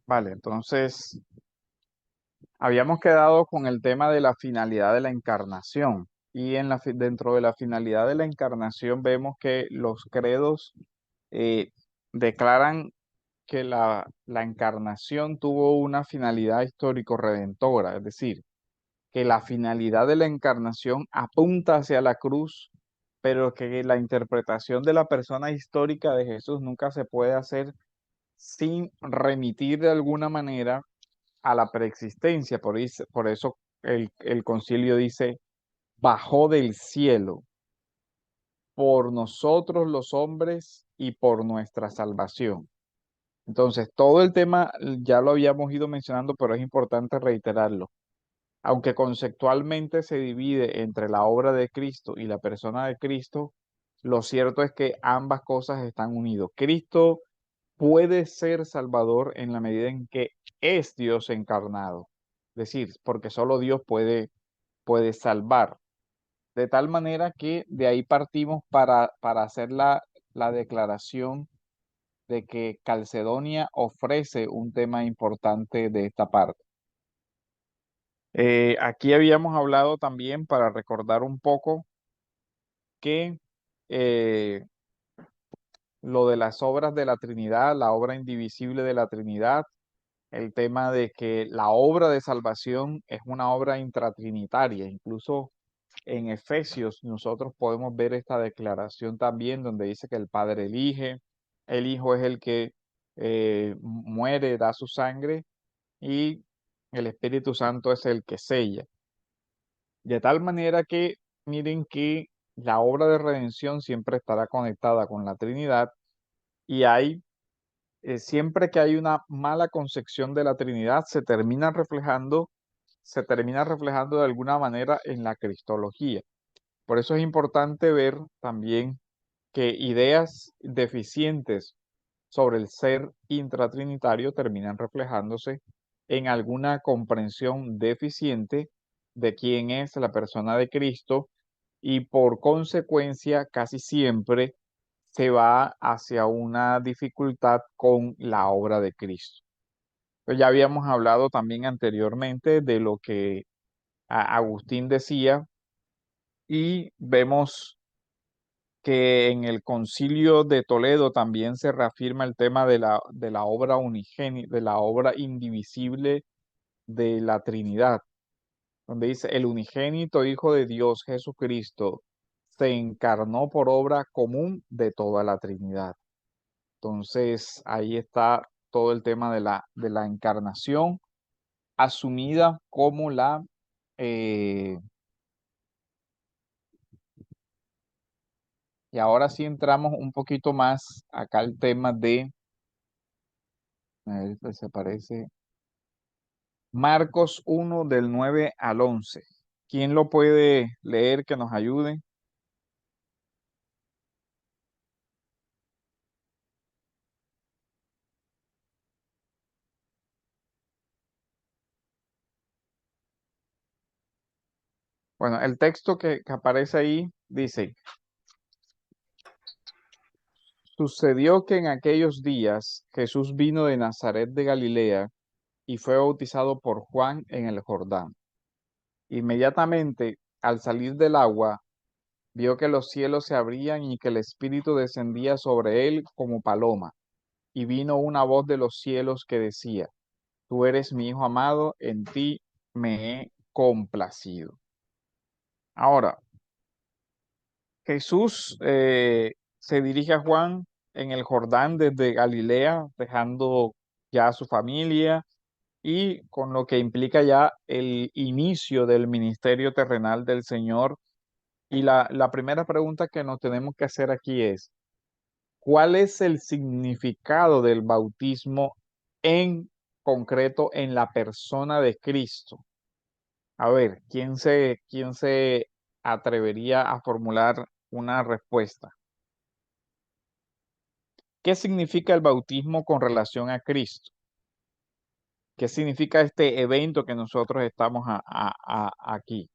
Vale, entonces habíamos quedado con el tema de la finalidad de la encarnación. Y dentro de la finalidad de la encarnación vemos que los credos eh, declaran que la encarnación tuvo una finalidad histórico-redentora, es decir, que la finalidad de la encarnación apunta hacia la cruz, pero que la interpretación de la persona histórica de Jesús nunca se puede hacer sin remitir de alguna manera a la preexistencia. Por eso el concilio dice, bajó del cielo por nosotros los hombres y por nuestra salvación. Entonces, todo el tema ya lo habíamos ido mencionando, pero es importante reiterarlo. Aunque conceptualmente se divide entre la obra de Cristo y la persona de Cristo, lo cierto es que ambas cosas están unidas. Cristo puede ser salvador en la medida en que es Dios encarnado. Es decir, porque solo Dios puede salvar. De tal manera que de ahí partimos para hacer la declaración de que Calcedonia ofrece un tema importante de esta parte. Aquí habíamos hablado también, para recordar un poco, que eh, lo de las obras de la Trinidad, la obra indivisible de la Trinidad, el tema de que la obra de salvación es una obra intratrinitaria. Incluso en Efesios nosotros podemos ver esta declaración también, donde dice que el Padre elige, el Hijo es el que muere, da su sangre, y el Espíritu Santo es el que sella. De tal manera que miren que la obra de redención siempre estará conectada con la Trinidad, y siempre que hay una mala concepción de la Trinidad, se termina reflejando de alguna manera en la cristología. Por eso es importante ver también que ideas deficientes sobre el ser intratrinitario terminan reflejándose en alguna comprensión deficiente de quién es la persona de Cristo, y por consecuencia casi siempre se va hacia una dificultad con la obra de Cristo. Pues ya habíamos hablado también anteriormente de lo que Agustín decía, y vemos que en el Concilio de Toledo también se reafirma el tema de la obra unigénita, de la obra indivisible de la Trinidad, donde dice, el unigénito Hijo de Dios Jesucristo se encarnó por obra común de toda la Trinidad. Entonces, ahí está todo el tema de la encarnación, asumida como eh, y ahora sí entramos un poquito más acá al tema a ver, pues se parece, Marcos 1 del 9 al 11. ¿Quién lo puede leer que nos ayude? Bueno, el texto que aparece ahí dice, sucedió que en aquellos días Jesús vino de Nazaret de Galilea y fue bautizado por Juan en el Jordán. Inmediatamente, al salir del agua, vio que los cielos se abrían y que el Espíritu descendía sobre él como paloma. Y vino una voz de los cielos que decía, tú eres mi Hijo amado, en ti me he complacido. Ahora, Jesús se dirige a Juan en el Jordán desde Galilea, dejando ya a su familia, y con lo que implica ya el inicio del ministerio terrenal del Señor. Y la primera pregunta que nos tenemos que hacer aquí es, ¿cuál es el significado del bautismo en concreto en la persona de Cristo? A ver, ¿quién se atrevería a formular una respuesta? ¿Qué significa el bautismo con relación a Cristo? ¿Qué significa este evento que nosotros estamos aquí?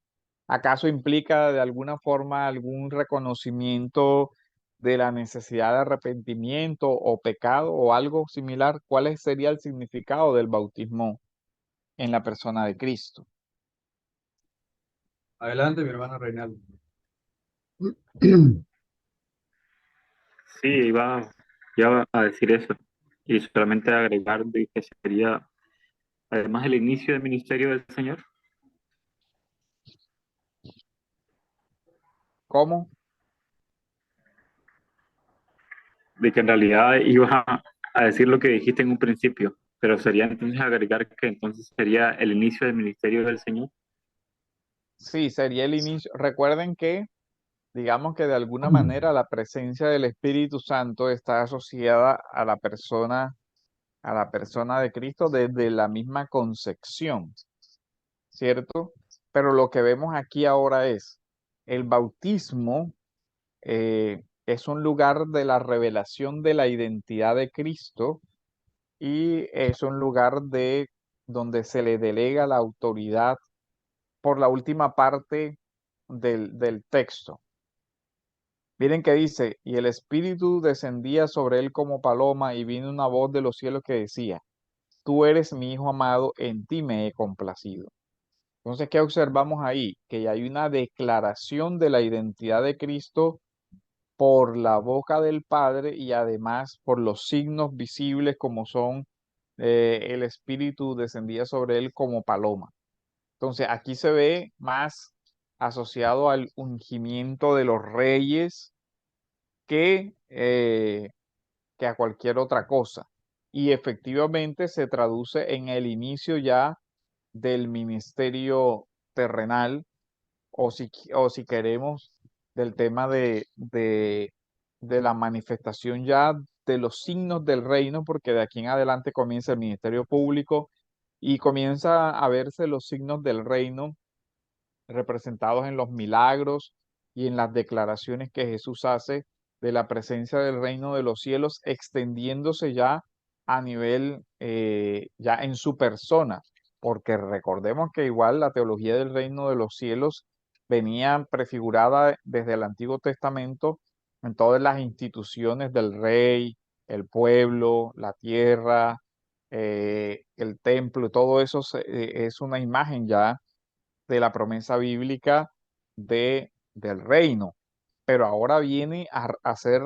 ¿Acaso implica de alguna forma algún reconocimiento de la necesidad de arrepentimiento o pecado o algo similar? ¿Cuál sería el significado del bautismo en la persona de Cristo? Adelante, mi hermano Reinaldo. Sí, iba a decir eso. Y solamente agregar de que sería, además, el inicio del ministerio del Señor, ¿Cómo? de que en realidad ibas a decir lo que dijiste en un principio, pero sería entonces agregar que entonces sería el inicio del ministerio del Señor. Sí, sería el inicio. Recuerden que, digamos que de alguna manera la presencia del Espíritu Santo está asociada a la persona de Cristo desde la misma concepción, ¿cierto? Pero lo que vemos aquí ahora es el bautismo es un lugar de la revelación de la identidad de Cristo y es un lugar de donde se le delega la autoridad por la última parte del texto. Miren que dice, y el Espíritu descendía sobre él como paloma y vino una voz de los cielos que decía, tú eres mi Hijo amado, en ti me he complacido. Entonces, ¿qué observamos ahí? Que hay una declaración de la identidad de Cristo por la boca del Padre y además por los signos visibles como son el Espíritu descendía sobre él como paloma. Entonces, aquí se ve más asociado al ungimiento de los reyes que a cualquier otra cosa. Y efectivamente se traduce en el inicio ya del ministerio terrenal o si queremos del tema de la manifestación ya de los signos del reino, porque de aquí en adelante comienza el ministerio público y comienza a verse los signos del reino representados en los milagros y en las declaraciones que Jesús hace de la presencia del reino de los cielos, extendiéndose ya a nivel, ya en su persona, porque recordemos que igual la teología del reino de los cielos venía prefigurada desde el Antiguo Testamento en todas las instituciones del rey, el pueblo, la tierra, el templo, todo eso es una imagen ya de la promesa bíblica del reino, pero ahora viene a ser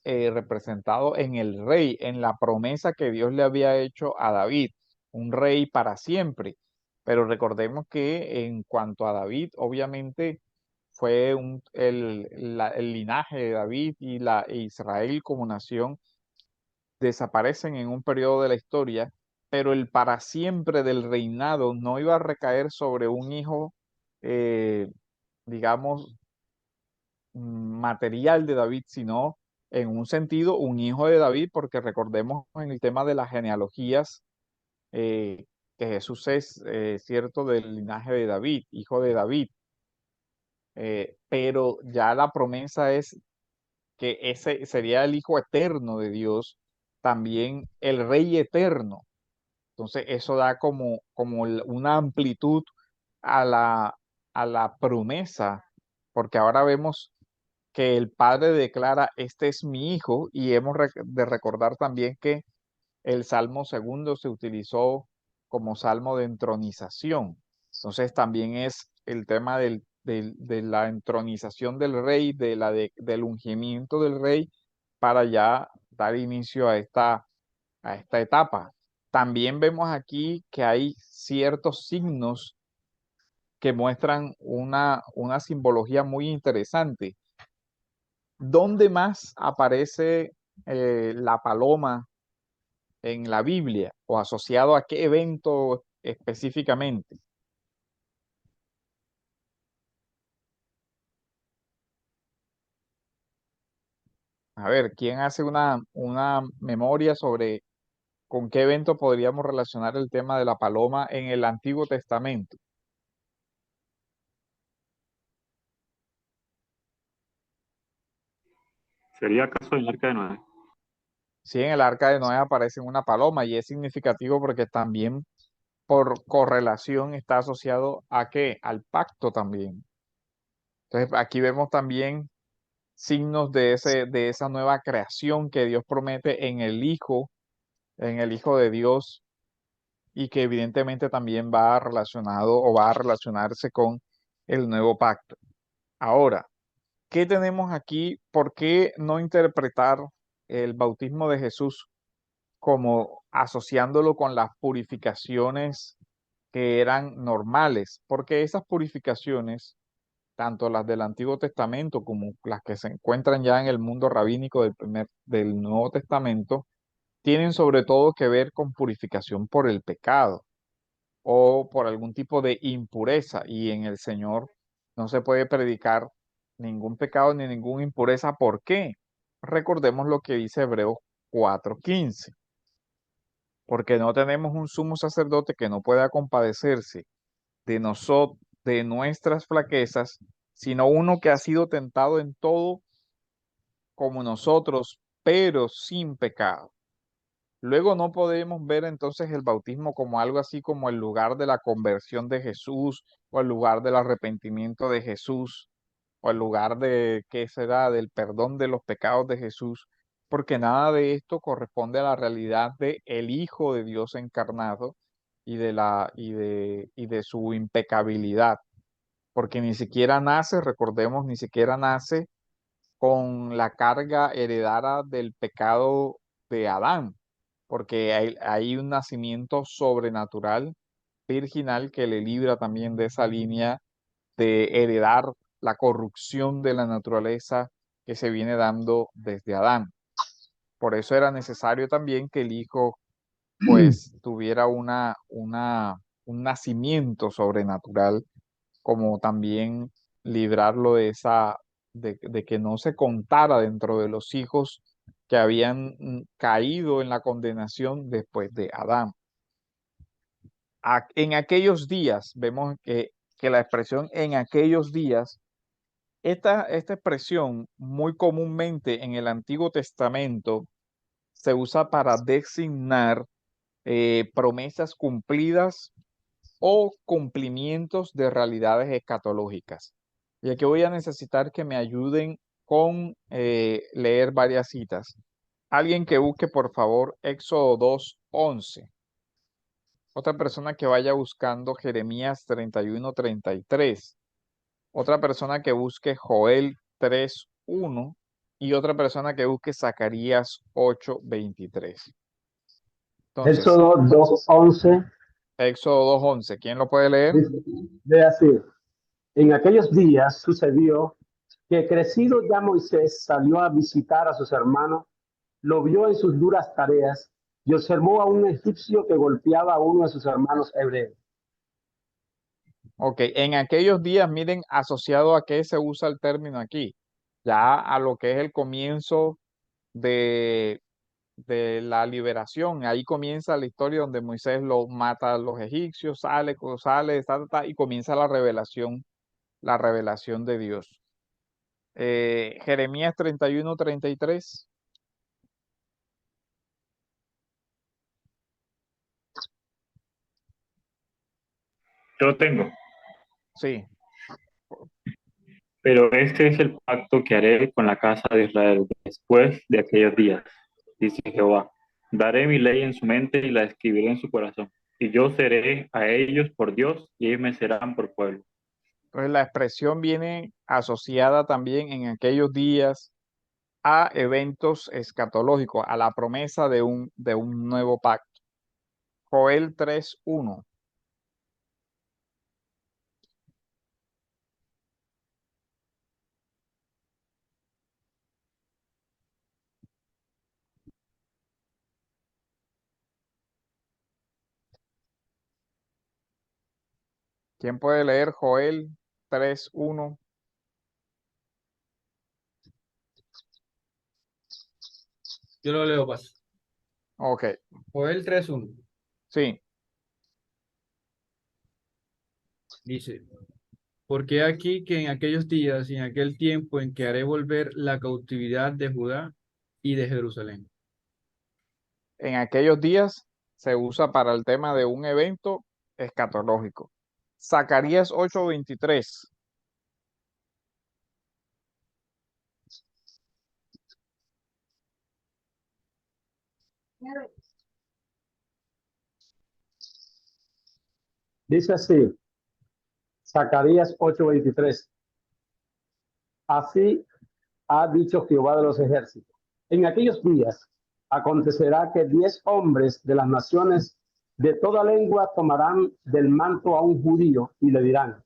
representado en el rey, en la promesa que Dios le había hecho a David, un rey para siempre. Pero recordemos que en cuanto a David, obviamente fue el linaje de David y Israel como nación desaparecen en un periodo de la historia, pero el para siempre del reinado no iba a recaer sobre un hijo, eh, digamos, material de David, sino en un sentido un hijo de David, porque recordemos en el tema de las genealogías eh, que Jesús es cierto del linaje de David, hijo de David, pero ya la promesa es que ese sería el hijo eterno de Dios, también el rey eterno. Entonces, eso da una amplitud a a la promesa, porque ahora vemos que el Padre declara, este es mi hijo, y hemos de recordar también que el Salmo segundo se utilizó como salmo de entronización. Entonces, también es el tema de la entronización del rey, del ungimiento del rey, para ya dar inicio a esta etapa. También vemos aquí que hay ciertos signos que muestran una simbología muy interesante. ¿Dónde más aparece la paloma en la Biblia o asociado a qué evento específicamente? A ver, ¿quién hace una memoria sobre con qué evento podríamos relacionar el tema de la paloma en el Antiguo Testamento? ¿Sería acaso el arca de Noé? Sí, en el Arca de Noé aparece una paloma y es significativo porque también por correlación está asociado a qué? Al pacto también. Entonces aquí vemos también signos de esa nueva creación que Dios promete en el Hijo de Dios, y que evidentemente también va relacionado o va a relacionarse con el nuevo pacto. Ahora, ¿qué tenemos aquí? ¿Por qué no interpretar el bautismo de Jesús como asociándolo con las purificaciones que eran normales? Porque esas purificaciones, tanto las del Antiguo Testamento como las que se encuentran ya en el mundo rabínico del Nuevo Testamento, tienen sobre todo que ver con purificación por el pecado o por algún tipo de impureza, y en el Señor no se puede predicar ningún pecado ni ninguna impureza. ¿Por qué? Recordemos lo que dice Hebreos 4:15, porque no tenemos un sumo sacerdote que no pueda compadecerse de nosotros, de nuestras flaquezas, sino uno que ha sido tentado en todo como nosotros, pero sin pecado. Luego no podemos ver entonces el bautismo como algo así como el lugar de la conversión de Jesús, o el lugar del arrepentimiento de Jesús, o el lugar de, ¿qué será?, del perdón de los pecados de Jesús, porque nada de esto corresponde a la realidad de el Hijo de Dios encarnado y de su impecabilidad, porque ni siquiera nace, recordemos, ni siquiera nace con la carga heredada del pecado de Adán, porque hay un nacimiento sobrenatural, virginal, que le libra también de esa línea de heredar la corrupción de la naturaleza que se viene dando desde Adán. Por eso era necesario también que el Hijo pues tuviera un nacimiento sobrenatural, como también librarlo de de que no se contara dentro de los hijos que habían caído en la condenación después de Adán. En aquellos días, vemos que la expresión en aquellos días, esta expresión muy comúnmente en el Antiguo Testamento se usa para designar promesas cumplidas o cumplimientos de realidades escatológicas. Y aquí voy a necesitar que me ayuden con leer varias citas. Alguien que busque, por favor, Éxodo 2:11. Otra persona que vaya buscando Jeremías 31:33. Otra persona que busque Joel 3:1. Y otra persona que busque Zacarías 8:23. Entonces, Éxodo 2:11 Éxodo 2:11. ¿Quién lo puede leer? de así: en aquellos días sucedió que crecido ya Moisés salió a visitar a sus hermanos, lo vio en sus duras tareas y observó a un egipcio que golpeaba a uno de sus hermanos hebreos. Ok, en aquellos días, miren, asociado a qué se usa el término aquí, ya a lo que es el comienzo de, de la liberación. Ahí comienza la historia donde Moisés lo mata a los egipcios, sale, y comienza la revelación de Dios. Jeremías 31:33. Yo lo tengo. Sí, Pero este es el pacto que haré con la casa de Israel después de aquellos días, dice Jehová. Daré mi ley en su mente y la escribiré en su corazón. Y yo seré a ellos por Dios y ellos me serán por pueblo. entonces la expresión viene asociada también en aquellos días a eventos escatológicos, a la promesa de un nuevo pacto. Joel 3:1. ¿Quién puede leer Joel 3:1? Yo lo leo, paso. Ok, Joel 3:1 sí. dice: porque aquí que en aquellos días y en aquel tiempo en que haré volver la cautividad de Judá y de Jerusalén. En aquellos días se usa para el tema de un evento escatológico. Zacarías 8:23. Dice así, Zacarías 8:23. Así ha dicho Jehová de los ejércitos. En aquellos días acontecerá que 10 hombres de las naciones de toda lengua tomarán del manto a un judío y le dirán,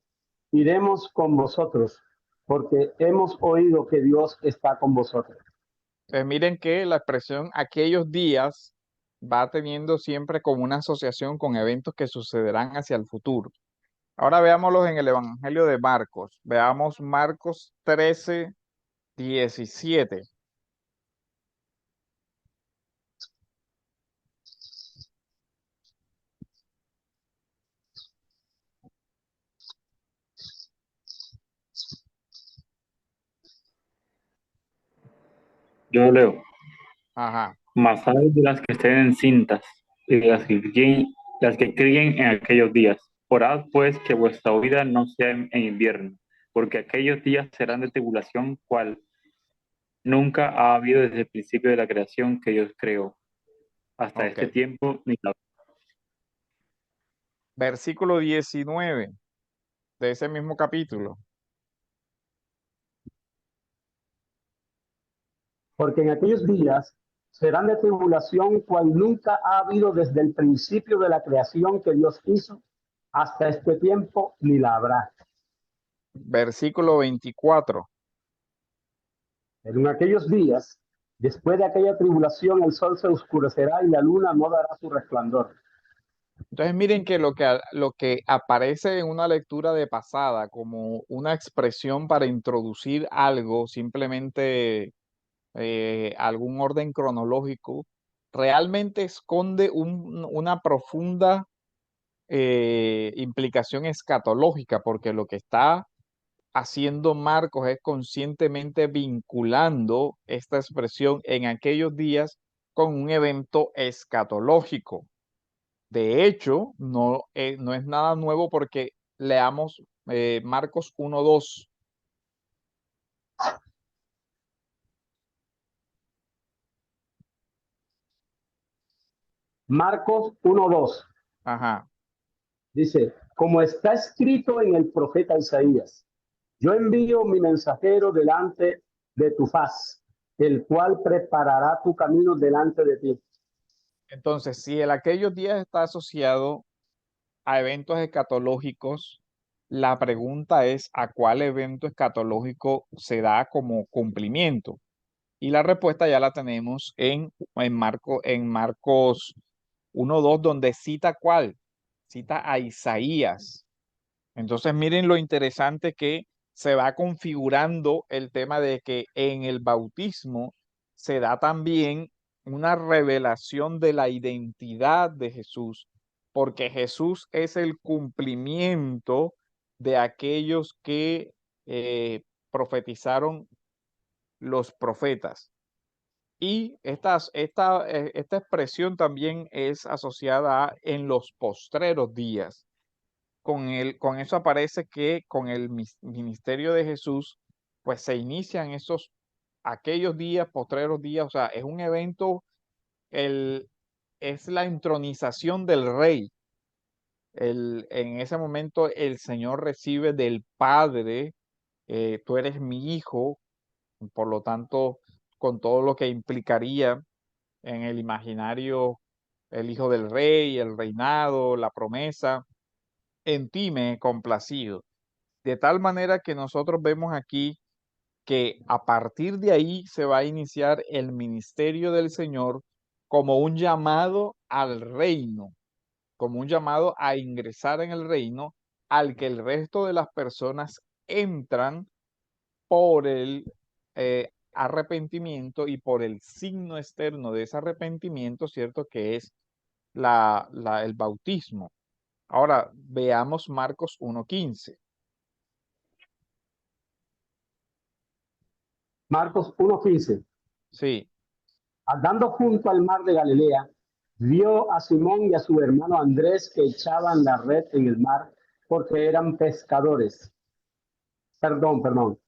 iremos con vosotros, porque hemos oído que Dios está con vosotros. Miren que la expresión aquellos días va teniendo siempre como una asociación con eventos que sucederán hacia el futuro. Ahora veámoslos en el Evangelio de Marcos. Veamos Marcos 13:17. Yo leo. Ajá. Mas hay de las que estén encintas y de las que críen en aquellos días. Orad pues que vuestra huida no sea en invierno, porque aquellos días serán de tribulación, cual nunca ha habido desde el principio de la creación que Dios creó, hasta Ok. este tiempo ni la... Versículo 19 de ese mismo capítulo. Porque en aquellos días serán de tribulación cual nunca ha habido desde el principio de la creación que Dios hizo hasta este tiempo, ni la habrá. Versículo 24. Pero en aquellos días, después de aquella tribulación, el sol se oscurecerá y la luna no dará su resplandor. Entonces miren que lo que aparece en una lectura de pasada como una expresión para introducir algo, simplemente algún orden cronológico, realmente esconde una profunda implicación escatológica, porque lo que está haciendo Marcos es conscientemente vinculando esta expresión en aquellos días con un evento escatológico. De hecho, no es nada nuevo porque leamos Marcos 1:2. Marcos 1:2 Ajá. dice, como está escrito en el profeta Isaías, yo envío mi mensajero delante de tu faz, el cual preparará tu camino delante de ti. Entonces, si el aquellos días está asociado a eventos escatológicos, la pregunta es a cuál evento escatológico se da como cumplimiento. Y la respuesta ya la tenemos en Marcos 1:2, donde cita cuál, cita a Isaías. Entonces, miren lo interesante que se va configurando el tema de que en el bautismo se da también una revelación de la identidad de Jesús, porque Jesús es el cumplimiento de aquellos que profetizaron los profetas. Y esta expresión también es asociada a en los postreros días. Con eso aparece que con el ministerio de Jesús, pues se inician aquellos días, postreros días, o sea, es un evento, es la entronización del rey. En ese momento el Señor recibe del Padre, tú eres mi hijo, por lo tanto, con todo lo que implicaría en el imaginario el hijo del rey, el reinado, la promesa, en ti me he complacido. De tal manera que nosotros vemos aquí que a partir de ahí se va a iniciar el ministerio del Señor como un llamado al reino, como un llamado a ingresar en el reino al que el resto de las personas entran por el arrepentimiento y por el signo externo de ese arrepentimiento, ¿cierto? Que es el bautismo. Ahora veamos Marcos 1:15. Marcos 1:15. Sí, Andando junto al mar de Galilea, vio a Simón y a su hermano Andrés que echaban la red en el mar porque eran pescadores. Perdón.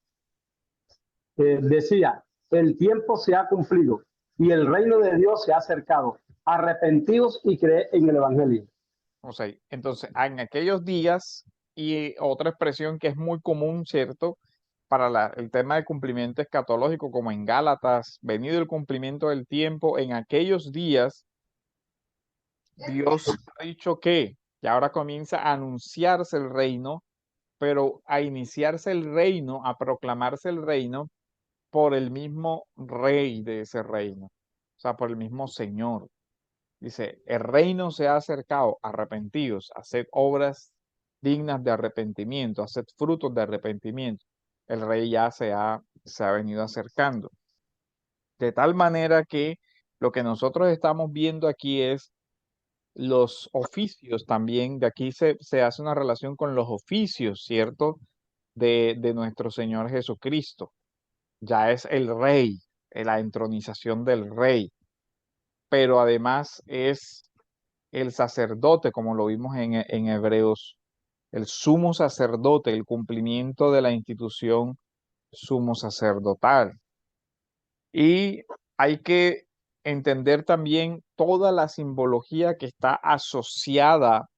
Decía, el tiempo se ha cumplido y el reino de Dios se ha acercado. arrepentidos y creed en el Evangelio. O sea, entonces, en aquellos días, y otra expresión que es muy común, ¿cierto? Para el tema de cumplimiento escatológico, como en Gálatas, venido el cumplimiento del tiempo, en aquellos días, Dios ha dicho que ahora comienza a anunciarse el reino, pero a iniciarse el reino, a proclamarse el reino por el mismo rey de ese reino, o sea, por el mismo Señor. Dice, el reino se ha acercado, arrepentidos, haced obras dignas de arrepentimiento, haced frutos de arrepentimiento. El rey ya se ha venido acercando. De tal manera que lo que nosotros estamos viendo aquí es los oficios también, de aquí se hace una relación con los oficios, ¿cierto? De nuestro Señor Jesucristo. Ya es el rey, la entronización del rey, pero además es el sacerdote, como lo vimos en Hebreos, el sumo sacerdote, el cumplimiento de la institución sumo sacerdotal. Y hay que entender también toda la simbología que está asociada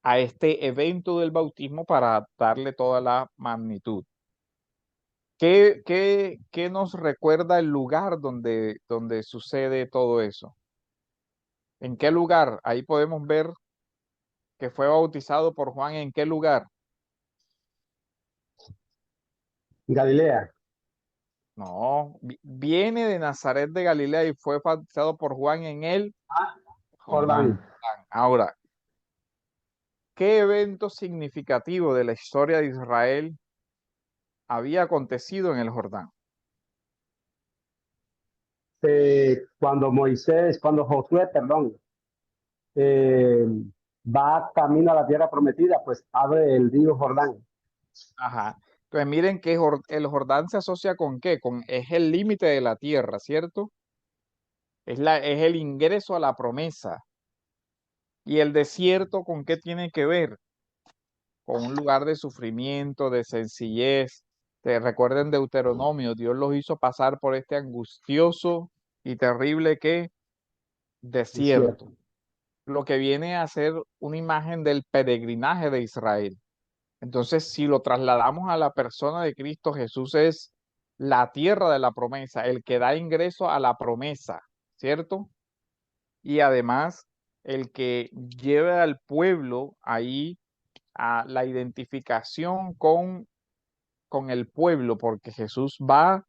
a este evento del bautismo para darle toda la magnitud. ¿Qué nos recuerda el lugar donde sucede todo eso? ¿En qué lugar? Ahí podemos ver que fue bautizado por Juan. ¿En qué lugar? Galilea, No, viene de Nazaret de Galilea y fue bautizado por Juan en el Jordán. Jordán. Ahora, ¿qué evento significativo de la historia de Israel había acontecido en el Jordán? Cuando Josué, perdón, eh, va camino a la tierra prometida, pues abre el río Jordán. Ajá. Entonces miren que el Jordán se asocia con qué, es el límite de la tierra, ¿cierto? Es el ingreso a la promesa. ¿Y el desierto con qué tiene que ver? Con un lugar de sufrimiento, de sencillez. Te recuerden Deuteronomio, Dios los hizo pasar por este angustioso y terrible ¿qué? Desierto. Desierto. Lo que viene a ser una imagen del peregrinaje de Israel. Entonces, si lo trasladamos a la persona de Cristo, Jesús es la tierra de la promesa, el que da ingreso a la promesa, ¿cierto? Y además, el que lleva al pueblo ahí a la identificación con el pueblo, porque Jesús va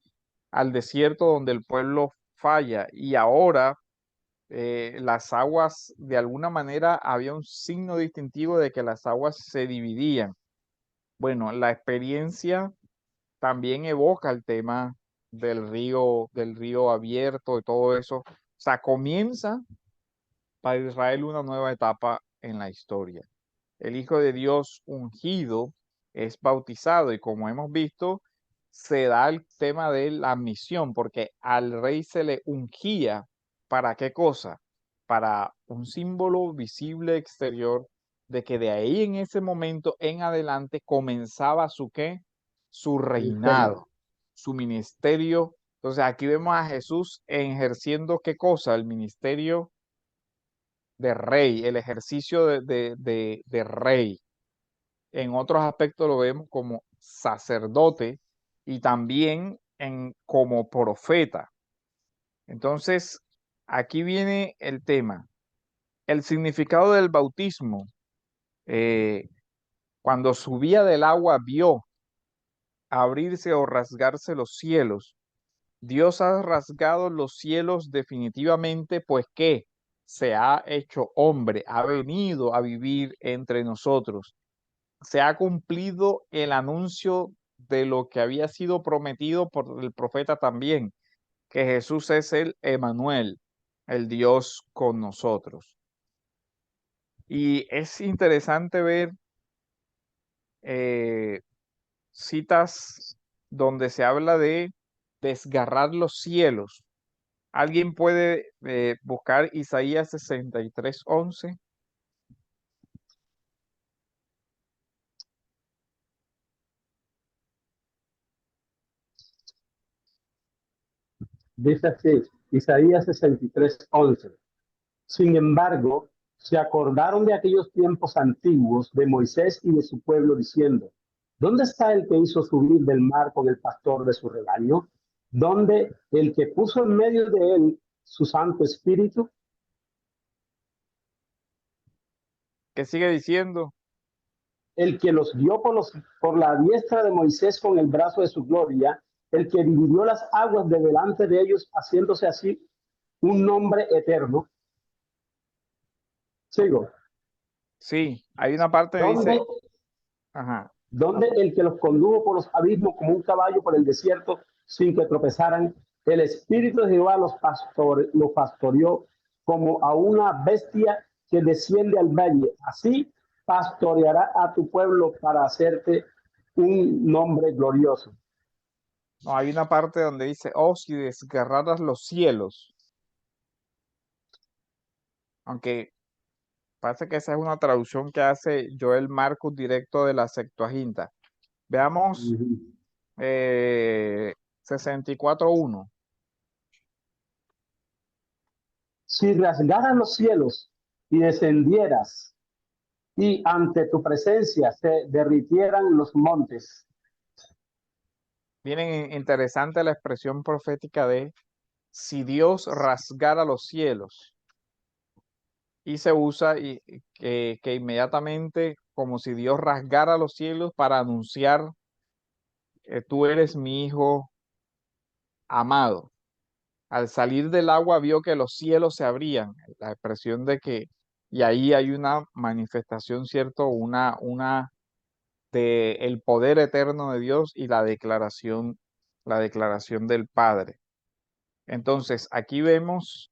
al desierto donde el pueblo falla y ahora las aguas, de alguna manera, había un signo distintivo de que las aguas se dividían. Bueno, la experiencia también evoca el tema del río abierto y todo eso. O sea, comienza para Israel una nueva etapa en la historia. El Hijo de Dios ungido es bautizado y como hemos visto, se da el tema de la misión, porque al rey se le ungía. ¿Para qué cosa? Para un símbolo visible exterior de que de ahí en ese momento en adelante comenzaba su qué, su Ministerio. reinado, su ministerio. Entonces aquí vemos a Jesús ejerciendo qué cosa, el ministerio de rey, el ejercicio de rey. En otros aspectos lo vemos como sacerdote y también como profeta. Entonces, aquí viene el tema. El significado del bautismo. eh, Cuando subía del agua, vio abrirse o rasgarse los cielos. Dios ha rasgado los cielos definitivamente, pues que se ha hecho hombre, ha venido a vivir entre nosotros. Se ha cumplido el anuncio de lo que había sido prometido por el profeta también, que Jesús es el Emanuel, el Dios con nosotros. Y es interesante ver eh, citas donde se habla de desgarrar los cielos. ¿Alguien puede buscar Isaías 63:11? Dice así, Isaías 63:11. Sin embargo, se acordaron de aquellos tiempos antiguos de Moisés y de su pueblo, diciendo: ¿Dónde está el que hizo subir del mar con el pastor de su rebaño? ¿Dónde el que puso en medio de él su Santo Espíritu? ¿Qué sigue diciendo? El que los guió por la diestra de Moisés con el brazo de su gloria, el que dividió las aguas de delante de ellos, haciéndose así un nombre eterno. Sigo. Sí, hay una parte que ¿Dónde, dice, ajá, ¿Dónde el que los condujo por los abismos como un caballo por el desierto sin que tropezaran? El Espíritu de Jehová los pastoreó como a una bestia que desciende al valle. Así pastoreará a tu pueblo para hacerte un nombre glorioso. no, hay una parte donde dice, oh, si desgarraras los cielos, aunque parece que esa es una traducción que hace Joel Marcus directo de la Septuaginta. Veamos Uh-huh. 64:1. Si rasgaras los cielos y descendieras, y ante tu presencia se derritieran los montes. Miren, interesante la expresión profética de si Dios rasgara los cielos. Y se usa que inmediatamente como si Dios rasgara los cielos para anunciar, tú eres mi hijo amado. Al salir del agua vio que los cielos se abrían, la expresión de que, y ahí hay una manifestación, ¿cierto? Una de el poder eterno de Dios y la declaración del Padre. Entonces, aquí vemos,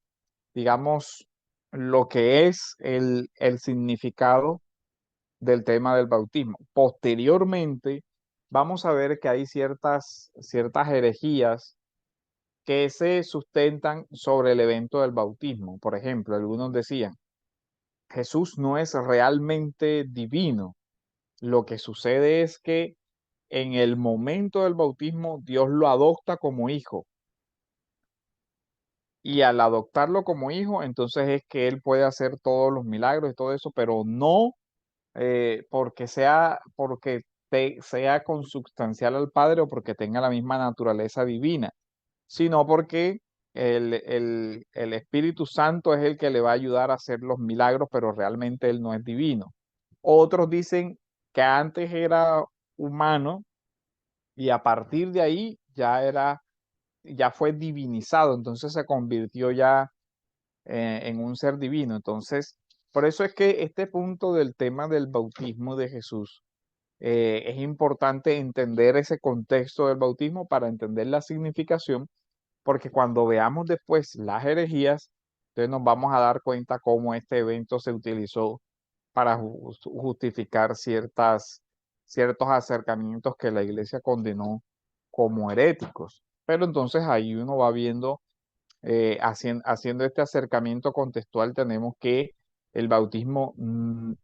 digamos, lo que es el significado del tema del bautismo. Posteriormente, vamos a ver que hay ciertas herejías que se sustentan sobre el evento del bautismo. Por ejemplo, algunos decían, Jesús no es realmente divino. Lo que sucede es que en el momento del bautismo Dios lo adopta como hijo. Y al adoptarlo como hijo, entonces es que él puede hacer todos los milagros y todo eso, pero no porque sea consubstancial al Padre o porque tenga la misma naturaleza divina, sino porque el Espíritu Santo es el que le va a ayudar a hacer los milagros, pero realmente él no es divino. Otros dicen que antes era humano y a partir de ahí ya fue divinizado, entonces se convirtió ya en un ser divino. Entonces, por eso es que este punto del tema del bautismo de Jesús, es importante entender ese contexto del bautismo para entender la significación, porque cuando veamos después las herejías, entonces nos vamos a dar cuenta cómo este evento se utilizó para justificar ciertos acercamientos que la iglesia condenó como heréticos. Pero entonces ahí uno va viendo, haciendo este acercamiento contextual, tenemos que el bautismo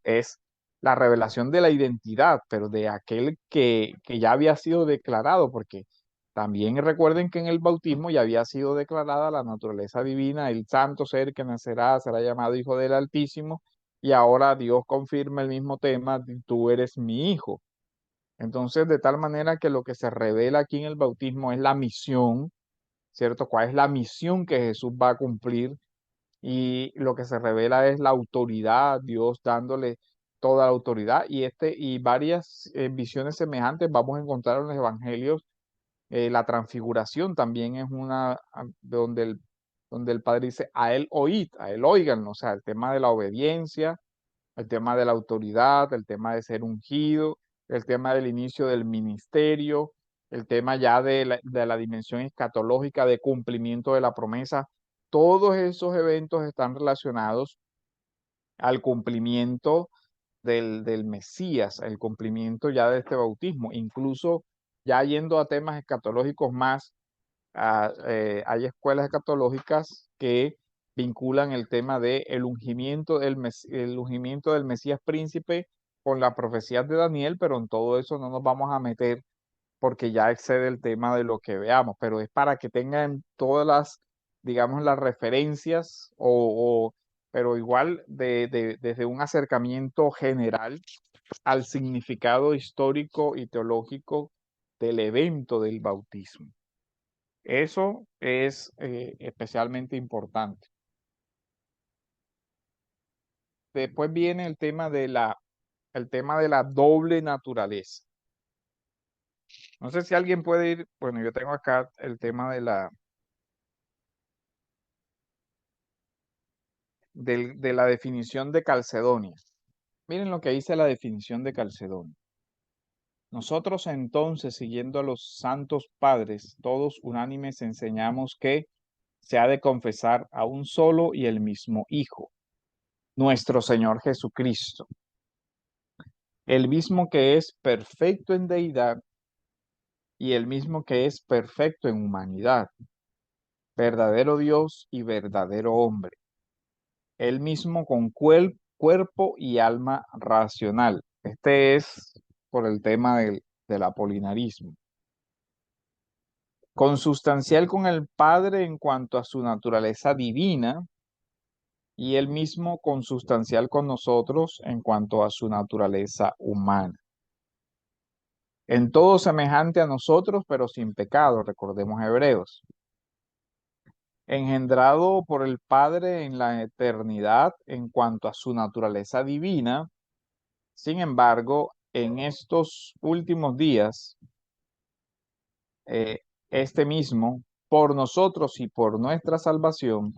es la revelación de la identidad, pero de aquel que ya había sido declarado, porque también recuerden que en el bautismo ya había sido declarada la naturaleza divina, el santo ser que nacerá será llamado Hijo del Altísimo, y ahora Dios confirma el mismo tema, tú eres mi hijo. Entonces, de tal manera que lo que se revela aquí en el bautismo es la misión, ¿cierto? ¿Cuál es la misión que Jesús va a cumplir? Y lo que se revela es la autoridad, Dios dándole toda la autoridad. Y varias visiones semejantes vamos a encontrar en los evangelios. La transfiguración también es una donde el Padre dice, a él oíd, a él oigan, o sea, el tema de la obediencia, el tema de la autoridad, el tema de ser ungido, el tema del inicio del ministerio, el tema ya de la dimensión escatológica de cumplimiento de la promesa. Todos esos eventos están relacionados al cumplimiento del Mesías, el cumplimiento ya de este bautismo. Incluso ya yendo a temas escatológicos más, hay escuelas escatológicas que vinculan el tema de el ungimiento del Mesías príncipe con las profecías de Daniel, pero en todo eso no nos vamos a meter porque ya excede el tema de lo que veamos, pero es para que tengan todas las, digamos, las referencias o pero igual desde un acercamiento general al significado histórico y teológico del evento del bautismo. Eso es especialmente importante. Después viene el tema de la doble naturaleza. No sé si alguien puede ir, bueno, yo tengo acá el tema de la definición de Calcedonia. Miren lo que dice la definición de Calcedonia. Nosotros entonces, siguiendo a los santos padres, todos unánimes enseñamos que se ha de confesar a un solo y el mismo Hijo, nuestro Señor Jesucristo, el mismo que es perfecto en deidad y el mismo que es perfecto en humanidad, verdadero Dios y verdadero hombre, el mismo con cuerpo y alma racional. Este es por el tema del apolinarismo. Consustancial con el Padre en cuanto a su naturaleza divina y el mismo consustancial con nosotros en cuanto a su naturaleza humana. En todo semejante a nosotros, pero sin pecado, recordemos Hebreos. Engendrado por el Padre en la eternidad en cuanto a su naturaleza divina, sin embargo, en estos últimos días, este mismo, por nosotros y por nuestra salvación,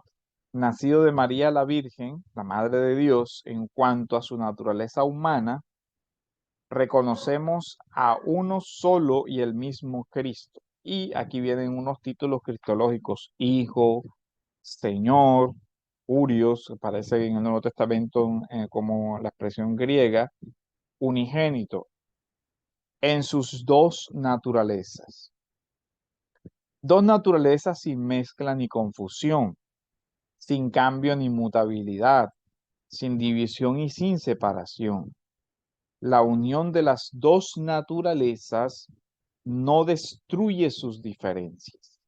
nacido de María la Virgen, la Madre de Dios, en cuanto a su naturaleza humana, reconocemos a uno solo y el mismo Cristo. Y aquí vienen unos títulos cristológicos: Hijo, Señor, Curios, aparece en el Nuevo Testamento como la expresión griega, unigénito, en sus dos naturalezas. Dos naturalezas sin mezcla ni confusión, sin cambio ni mutabilidad, sin división y sin separación. La unión de las dos naturalezas no destruye sus diferencias,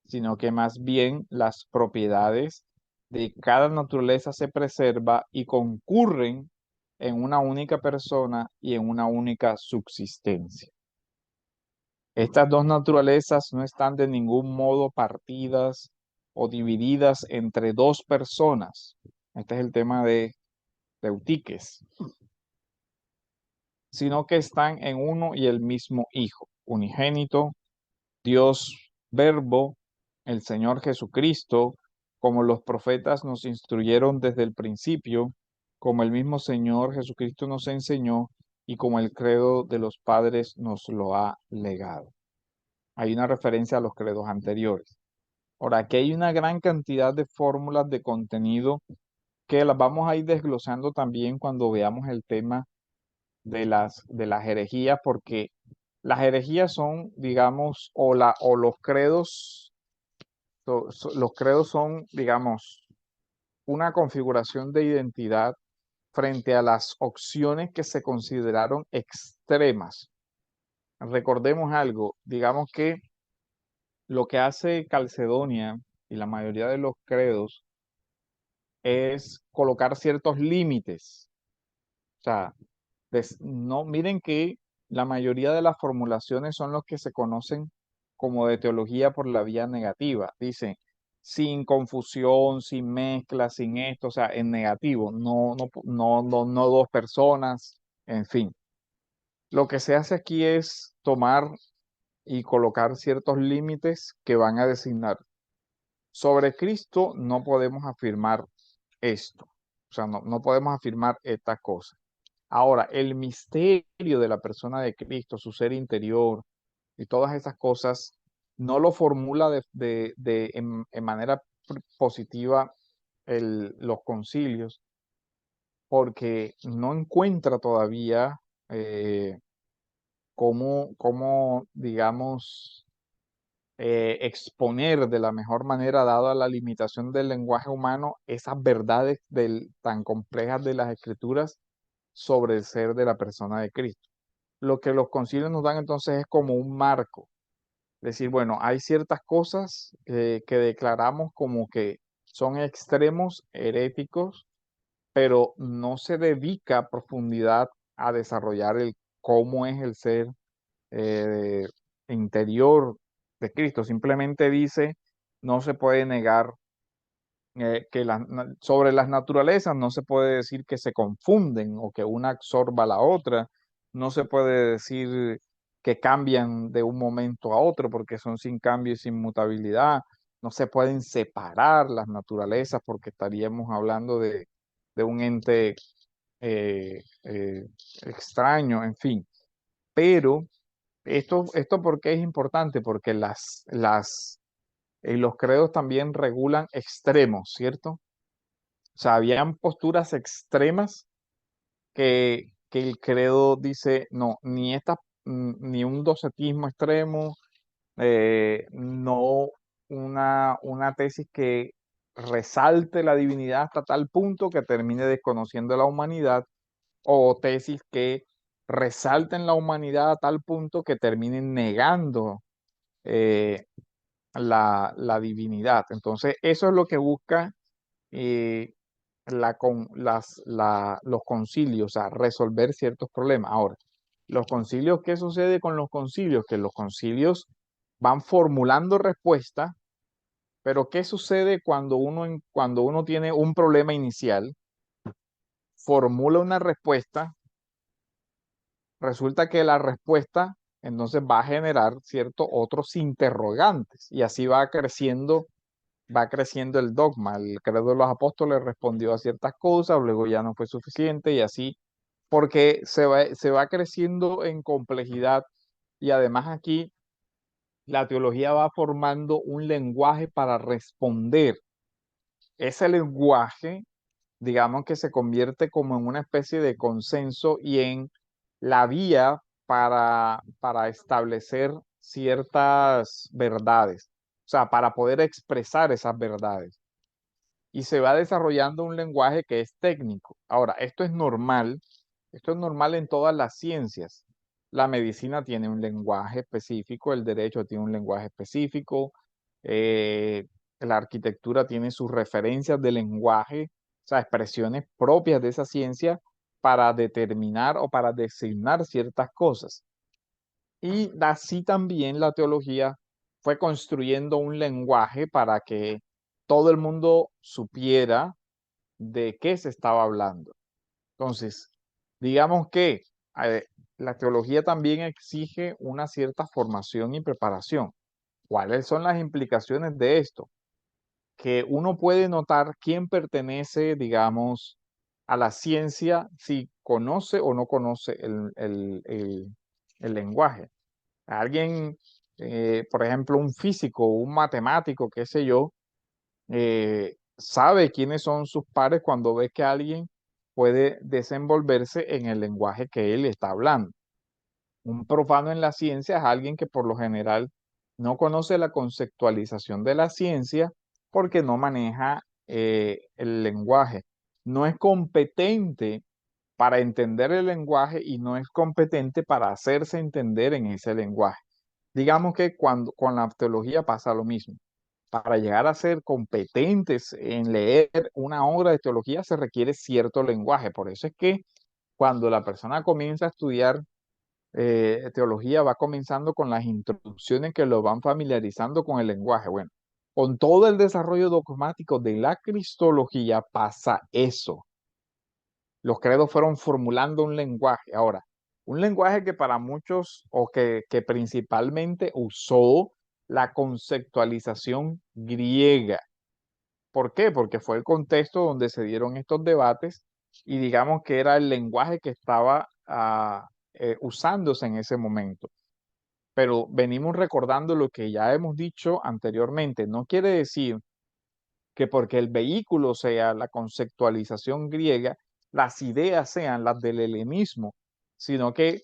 sino que más bien las propiedades de cada naturaleza se preserva y concurren en una única persona y en una única subsistencia. Estas dos naturalezas no están de ningún modo partidas o divididas entre dos personas. Este es el tema de Eutiques, sino que están en uno y el mismo Hijo, unigénito, Dios Verbo, el Señor Jesucristo, como los profetas nos instruyeron desde el principio, como el mismo Señor Jesucristo nos enseñó y como el credo de los padres nos lo ha legado. Hay una referencia a los credos anteriores. Ahora, aquí hay una gran cantidad de fórmulas de contenido que las vamos a ir desglosando también cuando veamos el tema de las herejías, porque las herejías son, digamos, o los credos, los credos son, digamos, una configuración de identidad frente a las opciones que se consideraron extremas. Recordemos algo, digamos que lo que hace Calcedonia y la mayoría de los credos es colocar ciertos límites. O sea, no, miren que la mayoría de las formulaciones son los que se conocen como de teología por la vía negativa. Dicen, sin confusión, sin mezcla, sin esto, o sea, en negativo, no dos personas, en fin. Lo que se hace aquí es tomar y colocar ciertos límites que van a designar. Sobre Cristo no podemos afirmar esto, o sea, no podemos afirmar esta cosa. Ahora, el misterio de la persona de Cristo, su ser interior y todas esas cosas, no lo formula en manera positiva los concilios, porque no encuentra todavía cómo, digamos, exponer de la mejor manera, dada la limitación del lenguaje humano, esas verdades tan complejas de las Escrituras sobre el ser de la persona de Cristo. Lo que los concilios nos dan entonces es como un marco. Decir, bueno, hay ciertas cosas que declaramos como que son extremos heréticos, pero no se dedica a profundidad a desarrollar el cómo es el ser eh, interior de Cristo. Simplemente dice, no se puede negar sobre las naturalezas, no se puede decir que se confunden o que una absorba a la otra, no se puede decir que cambian de un momento a otro porque son sin cambio y sin mutabilidad, no se pueden separar las naturalezas porque estaríamos hablando de un ente extraño, en fin. Pero esto ¿por qué es importante? Porque los credos también regulan extremos, ¿cierto? O sea, habían posturas extremas que el credo dice, no, ni un docetismo extremo, no una tesis que resalte la divinidad hasta tal punto que termine desconociendo la humanidad, o tesis que resalten la humanidad a tal punto que terminen negando eh, la divinidad. Entonces, eso es lo que busca eh, los concilios, o sea, resolver ciertos problemas. Ahora, los concilios, ¿qué sucede con los concilios? Que los concilios van formulando respuestas, pero ¿qué sucede cuando uno tiene un problema inicial, formula una respuesta? Resulta que la respuesta entonces va a generar ciertos otros interrogantes y así va creciendo el dogma. El credo de los apóstoles respondió a ciertas cosas, luego ya no fue suficiente y así, porque se va creciendo en complejidad y además aquí la teología va formando un lenguaje para responder. Ese lenguaje, digamos que se convierte como en una especie de consenso y en la vía para establecer ciertas verdades, o sea, para poder expresar esas verdades. Y se va desarrollando un lenguaje que es técnico. Ahora, esto es normal en todas las ciencias. La medicina tiene un lenguaje específico, el derecho tiene un lenguaje específico, eh, la arquitectura tiene sus referencias de lenguaje, o sea, expresiones propias de esa ciencia para determinar o para designar ciertas cosas. Y así también la teología fue construyendo un lenguaje para que todo el mundo supiera de qué se estaba hablando. Entonces, digamos que eh, la teología también exige una cierta formación y preparación. ¿Cuáles son las implicaciones de esto? Que uno puede notar quién pertenece, digamos, a la ciencia si conoce o no conoce el lenguaje. Alguien, por ejemplo, un físico, un matemático, qué sé yo, sabe quiénes son sus pares cuando ve que alguien puede desenvolverse en el lenguaje que él está hablando. Un profano en la ciencia es alguien que por lo general no conoce la conceptualización de la ciencia porque no maneja el lenguaje. No es competente para entender el lenguaje y no es competente para hacerse entender en ese lenguaje. Digamos que cuando con la teología pasa lo mismo. Para llegar a ser competentes en leer una obra de teología se requiere cierto lenguaje. Por eso es que cuando la persona comienza a estudiar teología, va comenzando con las introducciones que lo van familiarizando con el lenguaje. Bueno, con todo el desarrollo dogmático de la cristología pasa eso. Los credos fueron formulando un lenguaje. Ahora, un lenguaje que para muchos o que principalmente usó la conceptualización griega. ¿Por qué? Porque fue el contexto donde se dieron estos debates y digamos que era el lenguaje que estaba usándose en ese momento. Pero venimos recordando lo que ya hemos dicho anteriormente. No quiere decir que porque el vehículo sea la conceptualización griega, las ideas sean las del helenismo, sino que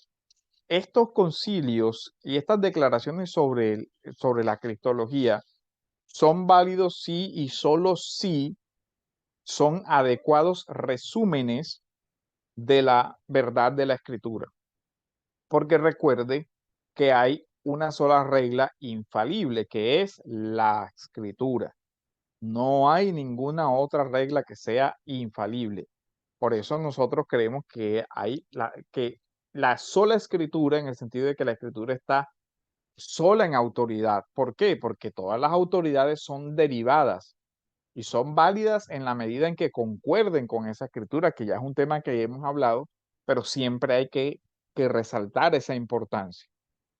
estos concilios y estas declaraciones sobre la cristología son válidos sí y solo si son adecuados resúmenes de la verdad de la escritura. Porque recuerde que hay una sola regla infalible, que es la escritura. No hay ninguna otra regla que sea infalible. Por eso nosotros creemos que que la sola escritura, en el sentido de que la escritura está sola en autoridad. ¿Por qué? Porque todas las autoridades son derivadas y son válidas en la medida en que concuerden con esa escritura, que ya es un tema que hemos hablado, pero siempre hay que resaltar esa importancia.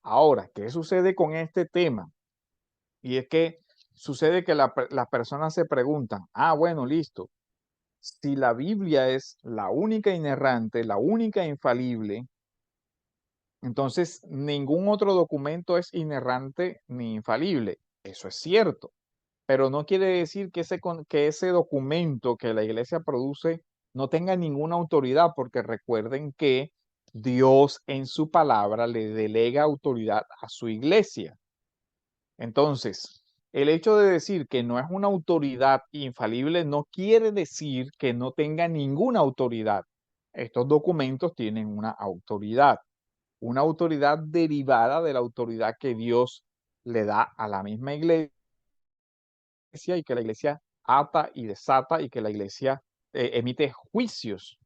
Ahora, ¿qué sucede con este tema? Y es que sucede que las personas se preguntan, bueno, listo, si la Biblia es la única inerrante, la única infalible, entonces ningún otro documento es inerrante ni infalible. Eso es cierto, pero no quiere decir que que ese documento que la iglesia produce no tenga ninguna autoridad, porque recuerden que Dios en su palabra le delega autoridad a su iglesia. Entonces, el hecho de decir que no es una autoridad infalible no quiere decir que no tenga ninguna autoridad. Estos documentos tienen una autoridad derivada de la autoridad que Dios le da a la misma iglesia, y que la iglesia ata y desata y que la iglesia emite juicios.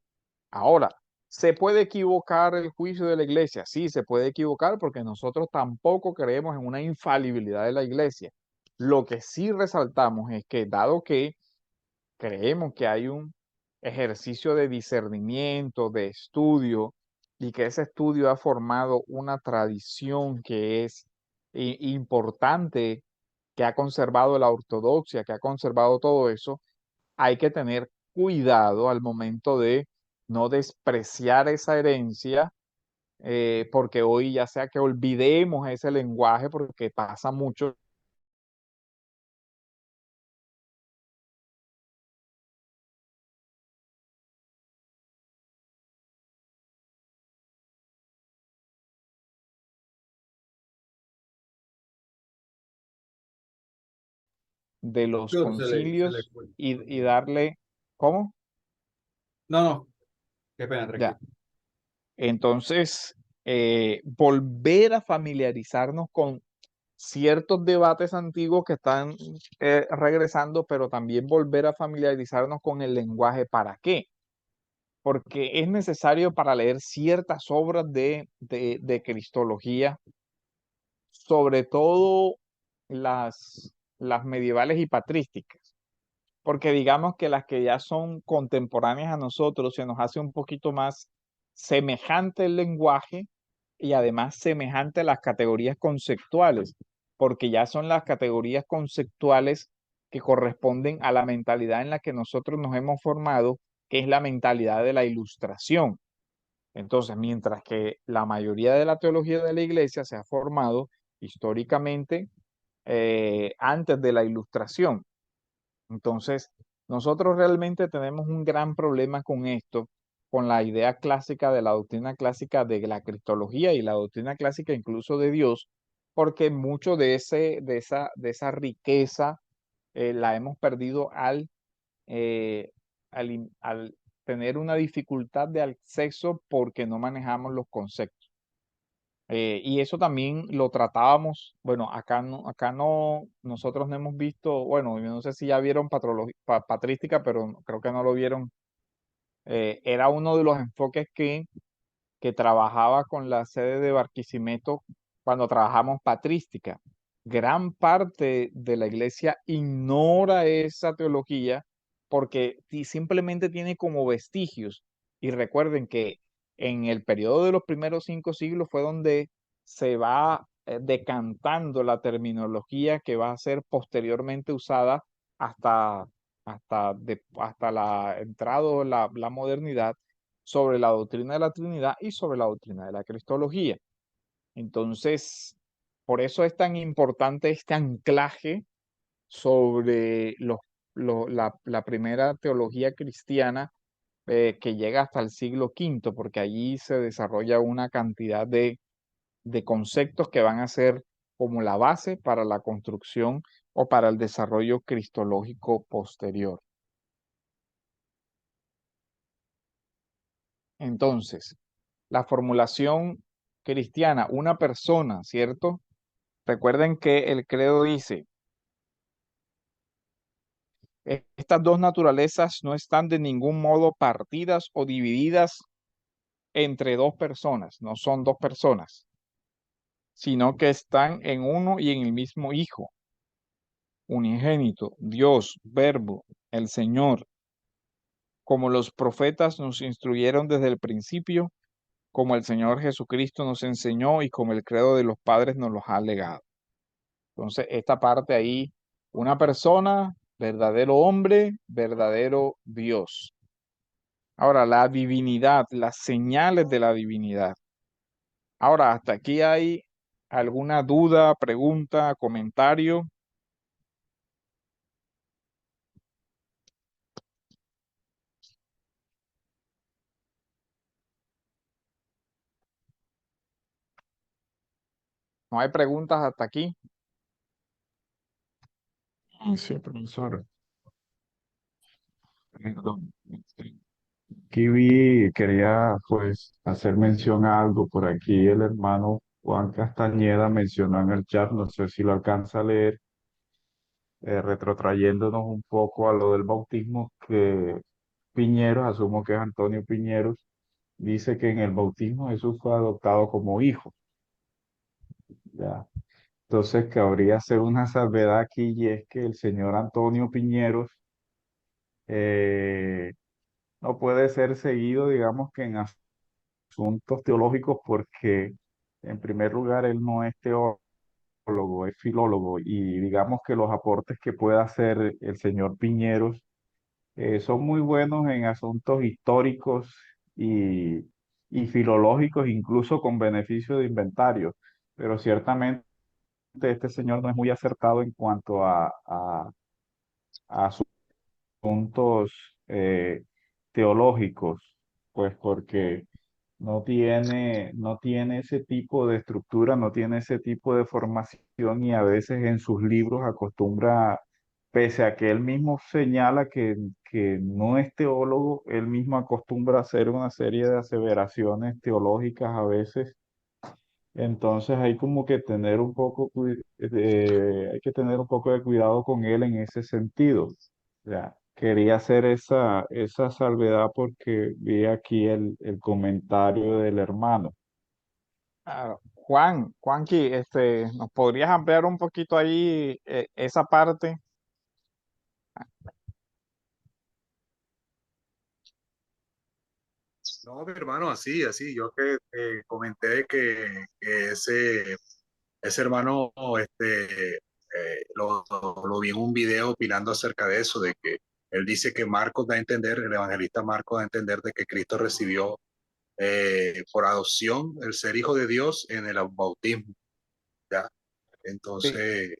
Ahora, ¿se puede equivocar el juicio de la iglesia? Sí, se puede equivocar, porque nosotros tampoco creemos en una infalibilidad de la iglesia. Lo que sí resaltamos es que, dado que creemos que hay un ejercicio de discernimiento, de estudio, y que ese estudio ha formado una tradición que es importante, que ha conservado la ortodoxia, que ha conservado todo eso, hay que tener cuidado al momento de no despreciar esa herencia, porque hoy ya sea que olvidemos ese lenguaje, porque pasa mucho de los Yo, se le concilios fue. y darle, ¿cómo? No, no, qué pena, Ya. tranquilo. Entonces, volver a familiarizarnos con ciertos debates antiguos que están regresando, pero también volver a familiarizarnos con el lenguaje. ¿Para qué? Porque es necesario para leer ciertas obras de cristología, sobre todo las medievales y patrísticas, porque digamos que las que ya son contemporáneas a nosotros se nos hace un poquito más semejante el lenguaje, y además semejante a las categorías conceptuales, porque ya son las categorías conceptuales que corresponden a la mentalidad en la que nosotros nos hemos formado, que es la mentalidad de la ilustración. Entonces, mientras que la mayoría de la teología de la iglesia se ha formado históricamente antes de la ilustración. Entonces, nosotros realmente tenemos un gran problema con esto, con la idea clásica de la doctrina clásica de la cristología y la doctrina clásica incluso de Dios, porque mucho de esa riqueza la hemos perdido eh, al tener una dificultad de acceso, porque no manejamos los conceptos. Y eso también lo tratábamos, bueno, acá no, nosotros no hemos visto, bueno, yo no sé si ya vieron patrística, pero creo que no lo vieron. Era uno de los enfoques que trabajaba con la sede de Barquisimeto cuando trabajamos patrística. Gran parte de la iglesia ignora esa teología porque simplemente tiene como vestigios. Y recuerden que en el periodo de los primeros 5 siglos fue donde se va decantando la terminología que va a ser posteriormente usada hasta, hasta la entrada la modernidad, sobre la doctrina de la Trinidad y sobre la doctrina de la Cristología. Entonces, por eso es tan importante este anclaje sobre la primera teología cristiana, que llega hasta el siglo V, porque allí se desarrolla una cantidad de conceptos que van a ser como la base para la construcción o para el desarrollo cristológico posterior. Entonces, la formulación cristiana, una persona, ¿cierto? Recuerden que el credo dice, Estas dos naturalezas no están de ningún modo partidas o divididas entre dos personas, no son dos personas, sino que están en uno y en el mismo Hijo, unigénito, Dios, Verbo, el Señor, como los profetas nos instruyeron desde el principio, como el Señor Jesucristo nos enseñó y como el credo de los padres nos los ha legado. Entonces, esta parte ahí, una persona, verdadero hombre, verdadero Dios. Ahora, la divinidad, las señales de la divinidad. Ahora, hasta aquí hay alguna duda, pregunta, comentario. ¿No hay preguntas hasta aquí? Sí, profesor. Aquí vi, quería pues hacer mención a algo por aquí. El hermano Juan Castañeda mencionó en el chat, no sé si lo alcanza a leer, retrotrayéndonos un poco a lo del bautismo, que Piñeros, asumo que es Antonio Piñeros, dice que en el bautismo Jesús fue adoptado como hijo. ¿Ya? Entonces cabría hacer una salvedad aquí y es que el señor Antonio Piñeros eh, no puede ser seguido, digamos que en asuntos teológicos porque en primer lugar él no es teólogo, es filólogo y digamos que los aportes que pueda hacer el señor Piñeros son muy buenos en asuntos históricos y, y filológicos, incluso con beneficio de inventario, pero ciertamente este señor no es muy acertado en cuanto a asuntos teológicos, pues porque no tiene ese tipo de estructura, no tiene ese tipo de formación y a veces en sus libros acostumbra, pese a que él mismo señala que no es teólogo, él mismo acostumbra a hacer una serie de aseveraciones teológicas a veces. Entonces hay como que tener un poco, hay que tener un poco de cuidado con él en ese sentido. Ya, quería hacer esa salvedad porque vi aquí el comentario del hermano. Juanqui, ¿nos podrías ampliar un poquito ahí esa parte? No, mi hermano, así, yo que comenté que ese hermano lo vi en un video opinando acerca de eso, de que él dice que Marcos da a entender, el evangelista Marcos da a entender de que Cristo recibió por adopción el ser hijo de Dios en el bautismo, ¿ya? Sí. Entonces,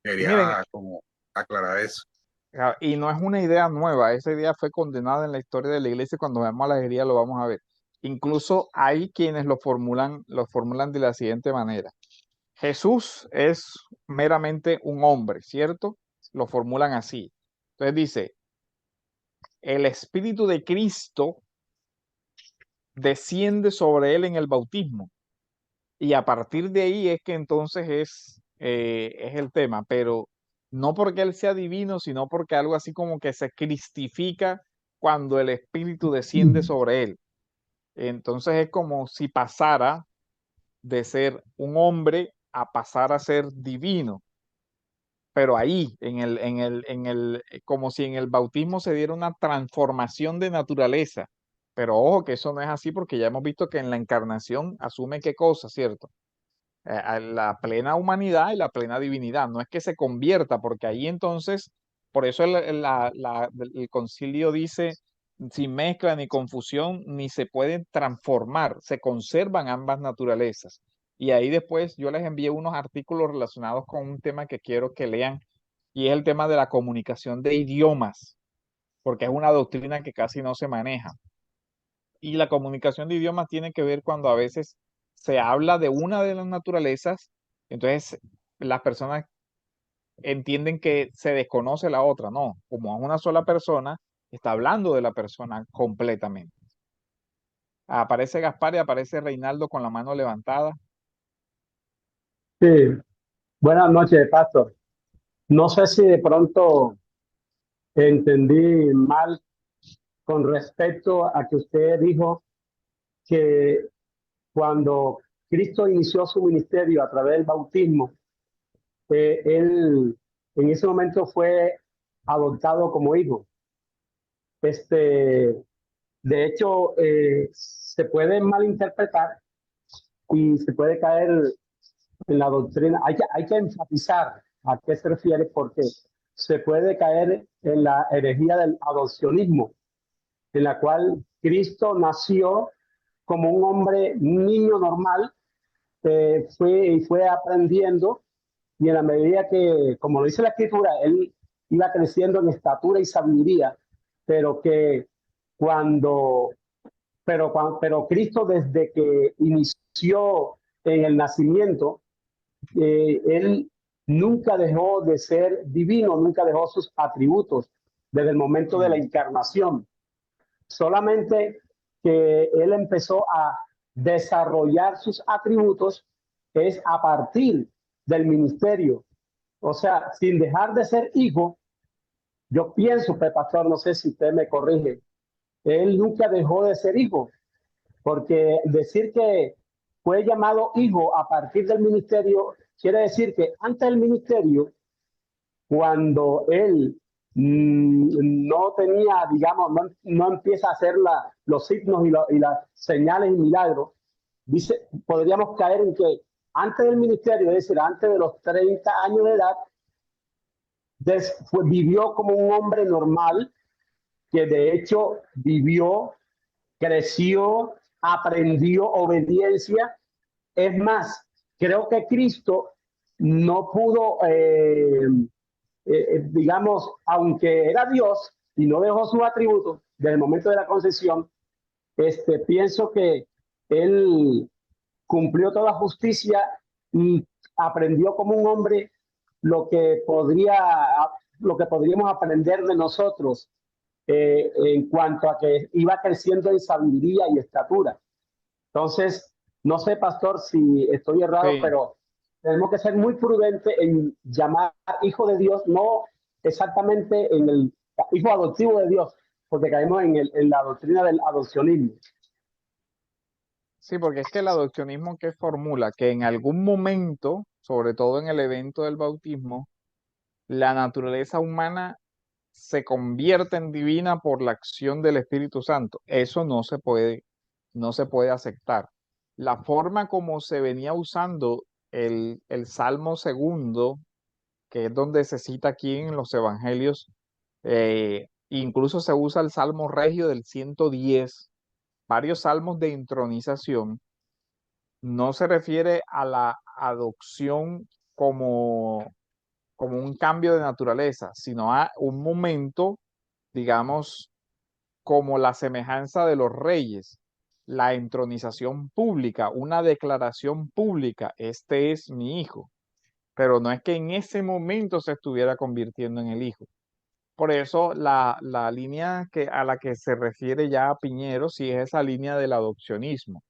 Y miren, quería como aclarar eso. y no es una idea nueva, esa idea fue condenada en la historia de la iglesia, y cuando veamos la herejía lo vamos a ver. Incluso hay quienes lo formulan de la siguiente manera. Jesús es meramente un hombre, ¿cierto? Lo formulan así. Entonces dice, el Espíritu de Cristo desciende sobre él en el bautismo. Y a partir de ahí es que entonces es el tema, pero no porque él sea divino, sino porque algo así como que se cristifica cuando el Espíritu desciende sobre él. Entonces es como si pasara de ser un hombre a pasar a ser divino, pero ahí, como si en el bautismo se diera una transformación de naturaleza. Pero ojo que eso no es así porque ya hemos visto que en la encarnación asume qué cosa, ¿cierto? A la plena humanidad y la plena divinidad. No es que se convierta, porque ahí entonces, por eso el concilio dice, sin mezcla ni confusión, ni se pueden transformar, se conservan ambas naturalezas. Y ahí después yo les envié unos artículos relacionados con un tema que quiero que lean, y es el tema de la comunicación de idiomas, porque es una doctrina que casi no se maneja. Y la comunicación de idiomas tiene que ver cuando a veces se habla de una de las naturalezas, entonces las personas entienden que se desconoce la otra. No, como es una sola persona, está hablando de la persona completamente. Aparece Gaspar y aparece Reinaldo con la mano levantada. Sí, buenas noches, Pastor. No sé si de pronto entendí mal con respecto a que usted dijo que cuando Cristo inició su ministerio a través del bautismo, él en ese momento fue adoptado como hijo. Este, de hecho, se puede malinterpretar y se puede caer en la doctrina. Hay que enfatizar a qué se refiere, porque se puede caer en la herejía del adopcionismo, en la cual Cristo nació como un hombre, un niño normal, fue aprendiendo, y en la medida que, como lo dice la Escritura, él iba creciendo en estatura y sabiduría, pero que cuando, pero Cristo, desde que inició en el nacimiento, él nunca dejó de ser divino, nunca dejó sus atributos desde el momento de la encarnación. Solamente que él empezó a desarrollar sus atributos es a partir del ministerio. O sea, sin dejar de ser hijo, yo pienso, pastor, no sé si usted me corrige, él nunca dejó de ser hijo, porque decir que fue llamado hijo a partir del ministerio quiere decir que antes del ministerio, cuando él no tenía, digamos, no empieza a hacer los signos y las señales y milagros, dice, podríamos caer en que antes del ministerio, es decir, antes de los 30 años de edad, vivió como un hombre normal, que de hecho vivió, creció, aprendió obediencia. Es más, creo que Cristo no pudo, digamos, aunque era Dios y no dejó sus atributos desde el momento de la concepción, pienso que él cumplió toda justicia y aprendió como un hombre lo que lo que podríamos aprender de nosotros, en cuanto a que iba creciendo en sabiduría y estatura. Entonces, no sé, pastor, si estoy errado, Sí. pero tenemos que ser muy prudentes en llamar hijo de Dios, no exactamente en el hijo adoptivo de Dios, porque caemos en la doctrina del adopcionismo. Sí, porque es que el adopcionismo que formula que en algún momento, sobre todo en el evento del bautismo, la naturaleza humana se convierte en divina por la acción del Espíritu Santo. Eso no se puede aceptar. La forma como se venía usando el Salmo segundo, que es donde se cita aquí en los evangelios, incluso se usa el Salmo Regio del 110, varios salmos de intronización, no se refiere a la adopción como un cambio de naturaleza, sino a un momento, digamos, como la semejanza de los reyes, la entronización pública, una declaración pública, este es mi hijo, pero no es que en ese momento se estuviera convirtiendo en el hijo. Por eso la línea a la que se refiere ya Piñero, sí es esa línea del adopcionismo.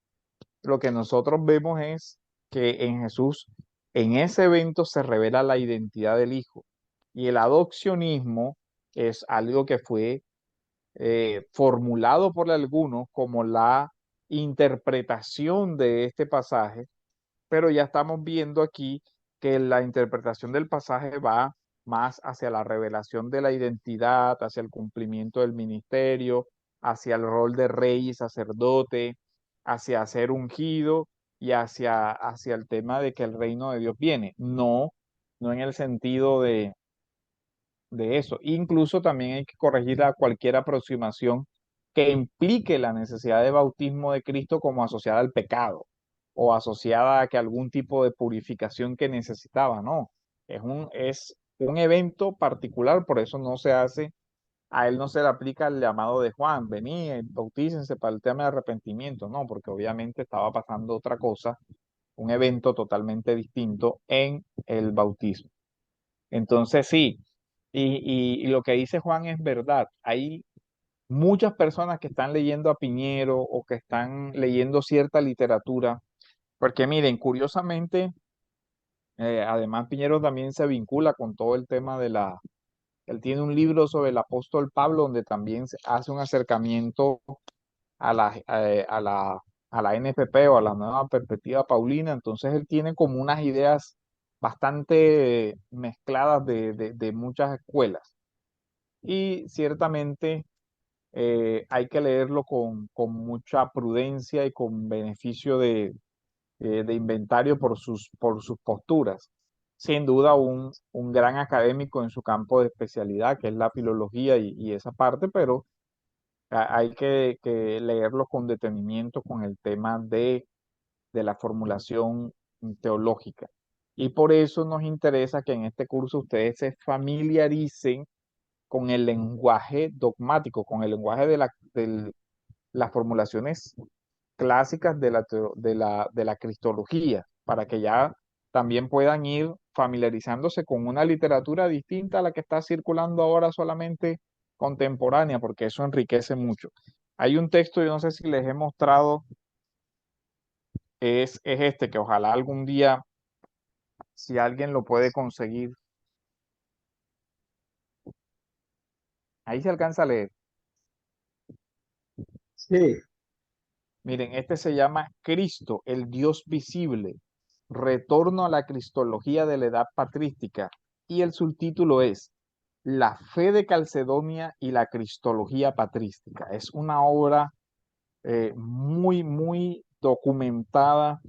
Lo que nosotros vemos es que en Jesús, en ese evento se revela la identidad del hijo. Y el adopcionismo es algo que fue formulado por algunos como la interpretación de este pasaje, pero ya estamos viendo aquí que la interpretación del pasaje va más hacia la revelación de la identidad, hacia el cumplimiento del ministerio, hacia el rol de rey y sacerdote, hacia ser ungido y hacia el tema de que el reino de Dios viene. No en el sentido de eso. Incluso también hay que corregir a cualquier aproximación que implique la necesidad de bautismo de Cristo como asociada al pecado o asociada a que algún tipo de purificación que necesitaba, no. Es un evento particular, por eso no se hace, a él no se le aplica el llamado de Juan, vení, bautícense para el tema de arrepentimiento, no, porque obviamente estaba pasando otra cosa, un evento totalmente distinto en el bautismo. Entonces sí, y lo que dice Juan es verdad. Hay muchas personas que están leyendo a Piñero o que están leyendo cierta literatura, porque miren, curiosamente, además Piñero también se vincula con todo el tema Él tiene un libro sobre el apóstol Pablo donde también hace un acercamiento a la NPP o a la nueva perspectiva paulina. Entonces él tiene como unas ideas bastante mezcladas de muchas escuelas. Y ciertamente hay que leerlo con mucha prudencia y con beneficio de inventario por sus posturas. Sin duda, un gran académico en su campo de especialidad, que es la filología y esa parte, pero hay que leerlo con detenimiento con el tema de la formulación teológica. Y por eso nos interesa que en este curso ustedes se familiaricen con el lenguaje dogmático, con el lenguaje de las formulaciones clásicas de la cristología, para que ya también puedan ir familiarizándose con una literatura distinta a la que está circulando ahora solamente contemporánea, porque eso enriquece mucho. Hay un texto, yo no sé si les he mostrado, es este, que ojalá algún día, si alguien lo puede conseguir, ahí se alcanza a leer. Sí, Miren, este se llama Cristo, el Dios visible, retorno a la cristología de la edad patrística, y el subtítulo es La fe de Calcedonia y la cristología patrística. Es una obra muy, muy documentada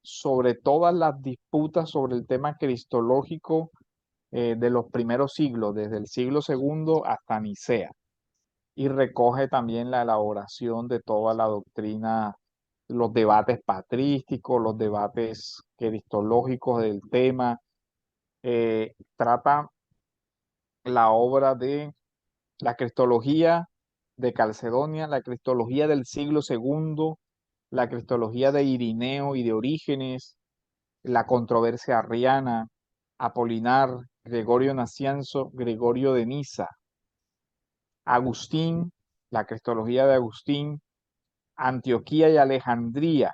sobre todas las disputas sobre el tema cristológico de los primeros siglos, desde el siglo segundo hasta Nicea, y recoge también la elaboración de toda la doctrina, los debates patrísticos, los debates cristológicos del tema. Trata la obra de la cristología de Calcedonia, la cristología del siglo segundo, la cristología de Irineo y de Orígenes, la controversia arriana, Apolinar, Gregorio Nacianzo, Gregorio de Niza, Agustín, la cristología de Agustín, Antioquía y Alejandría,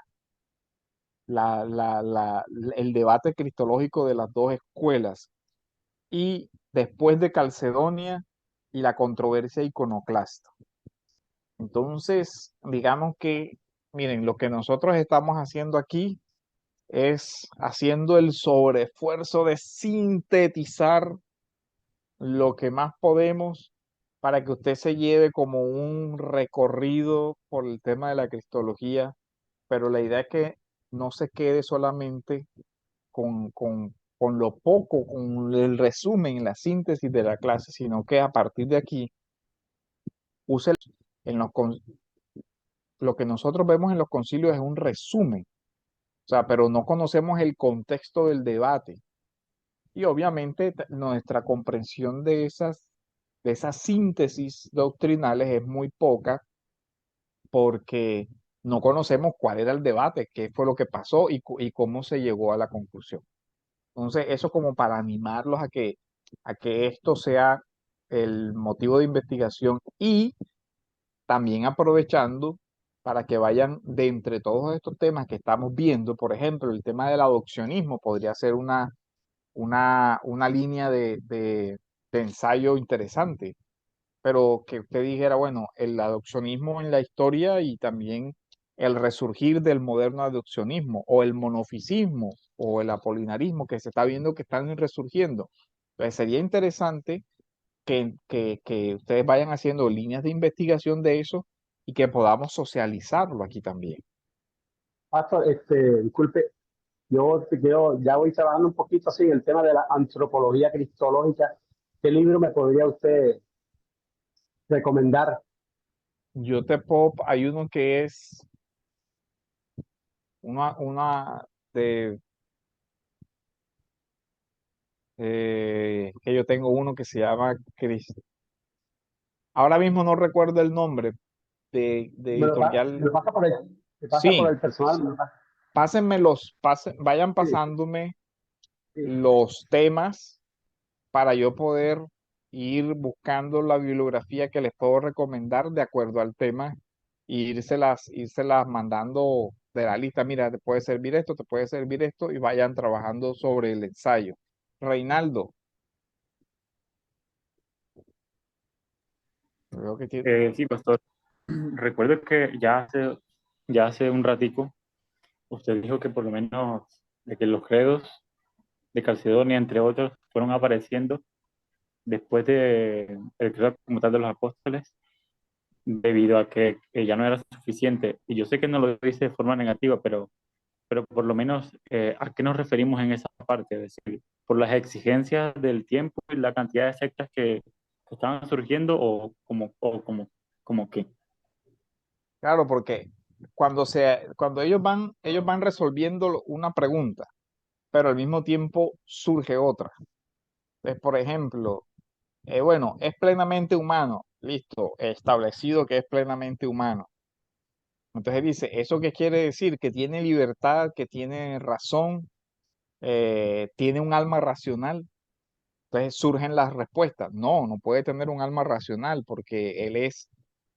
el debate cristológico de las dos escuelas, y después de Calcedonia y la controversia iconoclasta. Entonces, digamos que, miren, lo que nosotros estamos haciendo aquí es haciendo el sobreesfuerzo de sintetizar lo que más podemos para que usted se lleve como un recorrido por el tema de la cristología, pero la idea es que no se quede solamente con lo poco, con el resumen, la síntesis de la clase, sino que a partir de aquí use en lo que nosotros vemos en los concilios es un resumen, o sea, pero no conocemos el contexto del debate. Y obviamente nuestra comprensión de esas síntesis doctrinales es muy poca porque no conocemos cuál era el debate, qué fue lo que pasó y cómo se llegó a la conclusión. Entonces, eso como para animarlos a que esto sea el motivo de investigación y también aprovechando para que vayan de entre todos estos temas que estamos viendo, por ejemplo, el tema del adopcionismo podría ser una línea de ensayo interesante, pero que usted dijera, bueno, el adopcionismo en la historia y también el resurgir del moderno adopcionismo o el monofisismo o el apolinarismo que se está viendo que están resurgiendo. Entonces sería interesante que ustedes vayan haciendo líneas de investigación de eso y que podamos socializarlo aquí también. Pastor, disculpe, ya voy trabajando un poquito así en el tema de la antropología cristológica. ¿Qué libro me podría usted recomendar? Hay uno que es una de que yo tengo uno que se llama ahora mismo no recuerdo el nombre de Me editorial. lo pasa me pasa por Sí, el personal. vayan Sí, pasándome sí. los temas para yo poder ir buscando la bibliografía que les puedo recomendar de acuerdo al tema e írselas mandando de la lista. Mira, te puede servir esto, te puede servir esto, y vayan trabajando sobre el ensayo. Reinaldo, Creo que tiene... Sí, pastor. Recuerdo que ya hace un ratico, usted dijo que por lo menos de que los credos de Calcedonia, entre otros, fueron apareciendo después de el credo como tal de los apóstoles, debido a que ya no era suficiente. Y yo sé que no lo dice de forma negativa, pero por lo menos, ¿a qué nos referimos en esa parte? Es decir, por las exigencias del tiempo y la cantidad de sectas que estaban surgiendo como qué. Claro, porque cuando ellos van resolviendo una pregunta, pero al mismo tiempo surge otra. Entonces, por ejemplo, bueno, es plenamente humano, listo, establecido que es plenamente humano. Entonces dice, ¿eso qué quiere decir? Que tiene libertad, que tiene razón, tiene un alma racional. Entonces surgen las respuestas. No, no puede tener un alma racional porque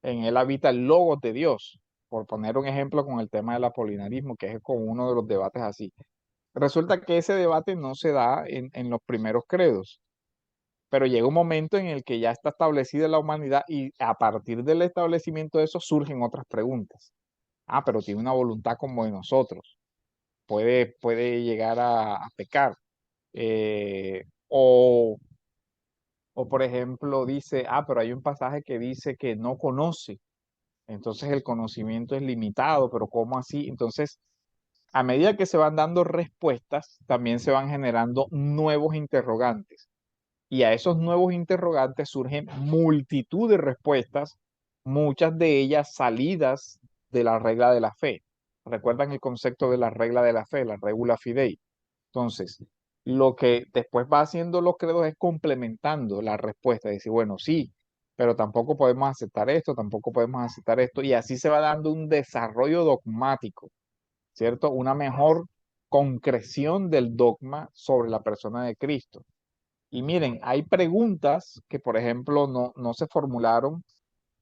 en él habita el logos de Dios. Por poner un ejemplo con el tema del apolinarismo, que es como uno de los debates así. Resulta que ese debate no se da en los primeros credos, pero llega un momento en el que ya está establecida la humanidad y a partir del establecimiento de eso surgen otras preguntas. Ah, pero tiene una voluntad como de nosotros. Puede llegar a pecar. Eh, o O por ejemplo, dice, ah, pero hay un pasaje que dice que no conoce, entonces el conocimiento es limitado, pero ¿cómo así? Entonces, a medida que se van dando respuestas, también se van generando nuevos interrogantes. Y a esos nuevos interrogantes surgen multitud de respuestas, muchas de ellas salidas de la regla de la fe. ¿Recuerdan el concepto de la regla de la fe, la regula fidei? Entonces, lo que después va haciendo los credos es complementando la respuesta, decir, bueno, sí, pero tampoco podemos aceptar esto, tampoco podemos aceptar esto, y así se va dando un desarrollo dogmático, ¿cierto? Una mejor concreción del dogma sobre la persona de Cristo. Y miren, hay preguntas que, por ejemplo, no se formularon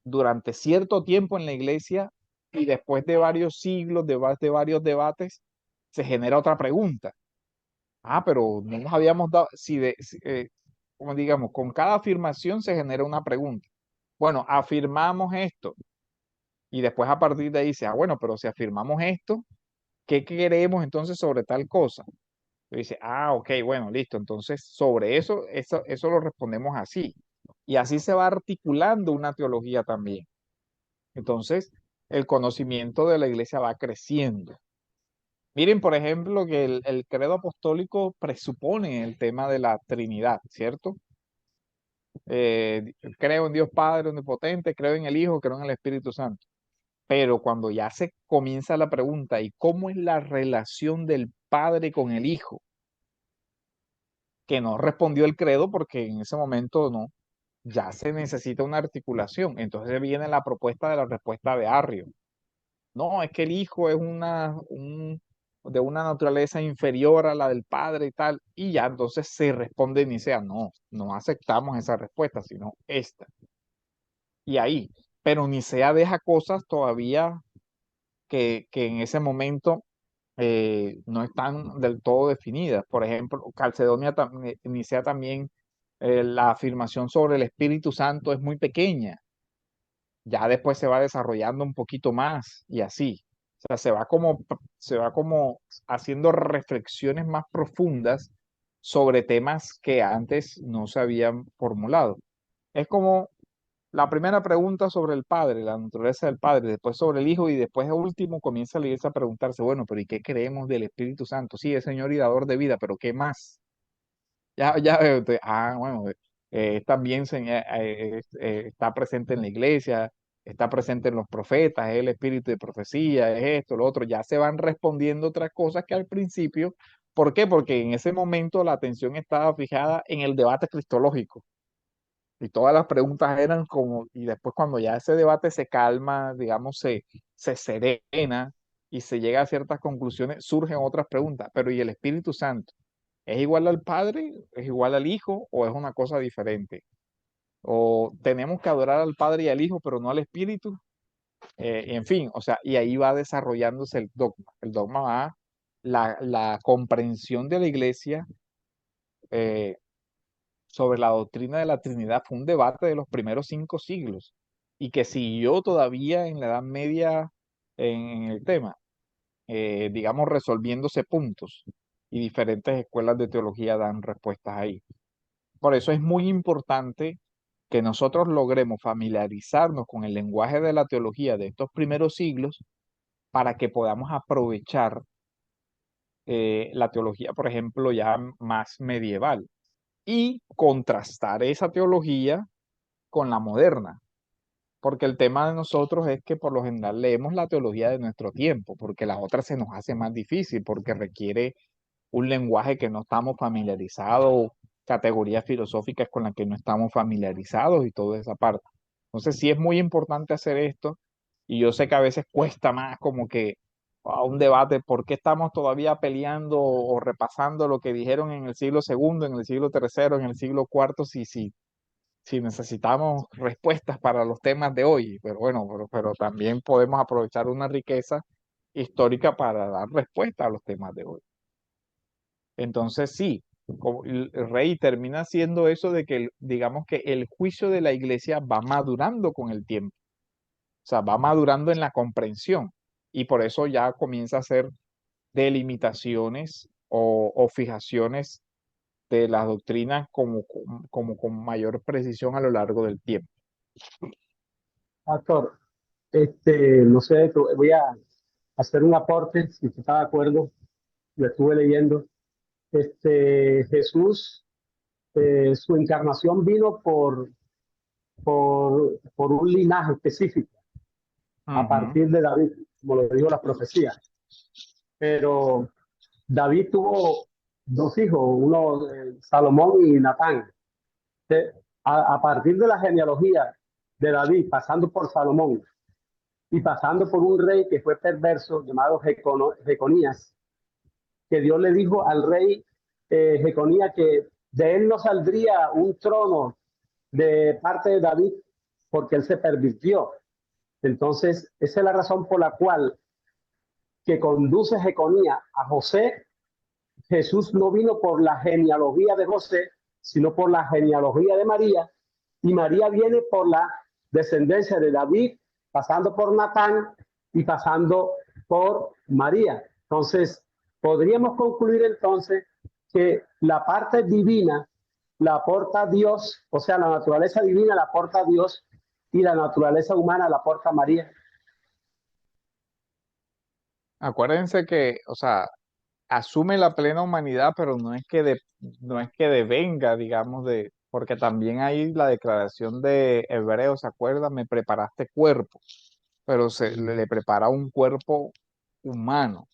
durante cierto tiempo en la iglesia y después de varios siglos, de varios debates, se genera otra pregunta. Ah, pero no nos habíamos dado, como digamos, con cada afirmación se genera una pregunta. Bueno, afirmamos esto y después a partir de ahí dice, ah, bueno, pero si afirmamos esto, ¿qué queremos entonces sobre tal cosa? Y dice, ah, ok, bueno, listo. Entonces, sobre eso lo respondemos así. Y así se va articulando una teología también. Entonces, el conocimiento de la iglesia va creciendo. Miren, por ejemplo, que el credo apostólico presupone el tema de la Trinidad, ¿cierto? Creo en Dios Padre omnipotente, creo en el Hijo, creo en el Espíritu Santo. Pero cuando ya se comienza la pregunta, ¿y cómo es la relación del Padre con el Hijo? Que no respondió el credo porque en ese momento no, ya se necesita una articulación. Entonces viene la propuesta de la respuesta de Arrio. No, es que el hijo es de una naturaleza inferior a la del padre y tal, y ya entonces se responde Nicea, no, no aceptamos esa respuesta, sino esta. Y ahí, pero Nicea deja cosas todavía que en ese momento no están del todo definidas. Por ejemplo, Nicea también, la afirmación sobre el Espíritu Santo es muy pequeña, ya después se va desarrollando un poquito más y así. O sea, se va como haciendo reflexiones más profundas sobre temas que antes no se habían formulado. Es como la primera pregunta sobre el Padre, la naturaleza del Padre, después sobre el Hijo y después de último comienza la iglesia a preguntarse, bueno, pero ¿y qué creemos del Espíritu Santo? Sí, es Señor y dador de vida, pero ¿qué más? Ya veo, bueno, también está presente en la iglesia, está presente en los profetas, es el espíritu de profecía, es esto, lo otro, ya se van respondiendo otras cosas que al principio, ¿por qué? Porque en ese momento la atención estaba fijada en el debate cristológico y todas las preguntas eran como, y después cuando ya ese debate se calma, digamos, se serena y se llega a ciertas conclusiones, surgen otras preguntas, pero ¿y el Espíritu Santo? ¿Es igual al Padre? ¿Es igual al Hijo? ¿O es una cosa diferente? ¿O tenemos que adorar al Padre y al Hijo, pero no al Espíritu? En fin, o sea, y ahí va desarrollándose el dogma. El dogma va, la comprensión de la iglesia eh, sobre la doctrina de la Trinidad fue un debate de los primeros 5 siglos. y que siguió todavía en la Edad Media en el tema, digamos, resolviéndose puntos, y diferentes escuelas de teología dan respuestas ahí. Por eso es muy importante que nosotros logremos familiarizarnos con el lenguaje de la teología de estos primeros siglos para que podamos aprovechar la teología, por ejemplo, ya más medieval, y contrastar esa teología con la moderna. Porque el tema de nosotros es que por lo general leemos la teología de nuestro tiempo, porque la otra se nos hace más difícil, porque requiere un lenguaje que no estamos familiarizados, categorías filosóficas con las que no estamos familiarizados y toda esa parte. Entonces sí es muy importante hacer esto, y yo sé que a veces cuesta más como que un debate, ¿por qué estamos todavía peleando o repasando lo que dijeron en el siglo segundo, en el siglo tercero, en el siglo cuarto, si necesitamos respuestas para los temas de hoy? Pero bueno, pero también podemos aprovechar una riqueza histórica para dar respuesta a los temas de hoy. Entonces sí, como el rey termina siendo eso de que, digamos que el juicio de la iglesia va madurando con el tiempo, o sea, va madurando en la comprensión, y por eso ya comienza a hacer delimitaciones o fijaciones de las doctrinas como con mayor precisión a lo largo del tiempo. Pastor, no sé, voy a hacer un aporte, si usted está de acuerdo, lo estuve leyendo. Jesús, su encarnación vino por un linaje específico, a Ujú, partir de David, como lo dijo la profecía. Pero David tuvo dos hijos, uno Salomón y Natán. A partir de la genealogía de David, pasando por Salomón y pasando por un rey que fue perverso llamado Jeconías, que Dios le dijo al rey Jeconías que de él no saldría un trono de parte de David porque él se pervirtió. Entonces, esa es la razón por la cual que conduce Jeconías a José. Jesús no vino por la genealogía de José, sino por la genealogía de María, y María viene por la descendencia de David, pasando por Natán y pasando por María. Entonces, podríamos concluir entonces que la parte divina la aporta Dios, o sea, la naturaleza divina la aporta Dios y la naturaleza humana la aporta María. Acuérdense que, o sea, asume la plena humanidad, pero no es que devenga, digamos, porque también hay la declaración de Hebreos, ¿se acuerdan? Me preparaste cuerpo, pero le prepara un cuerpo humano,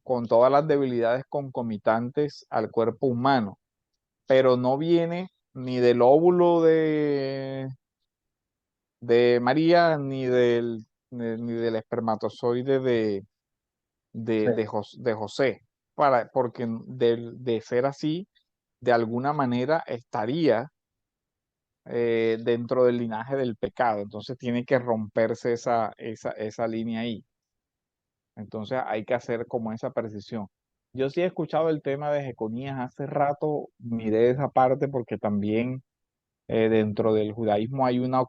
con todas las debilidades concomitantes al cuerpo humano, pero no viene ni del óvulo de María, ni del espermatozoide Sí. de José, porque de ser así, de alguna manera estaría dentro del linaje del pecado. Entonces tiene que romperse esa línea ahí. Entonces hay que hacer como esa precisión. Yo sí he escuchado el tema de Jeconías hace rato, miré esa parte porque también dentro del judaísmo hay una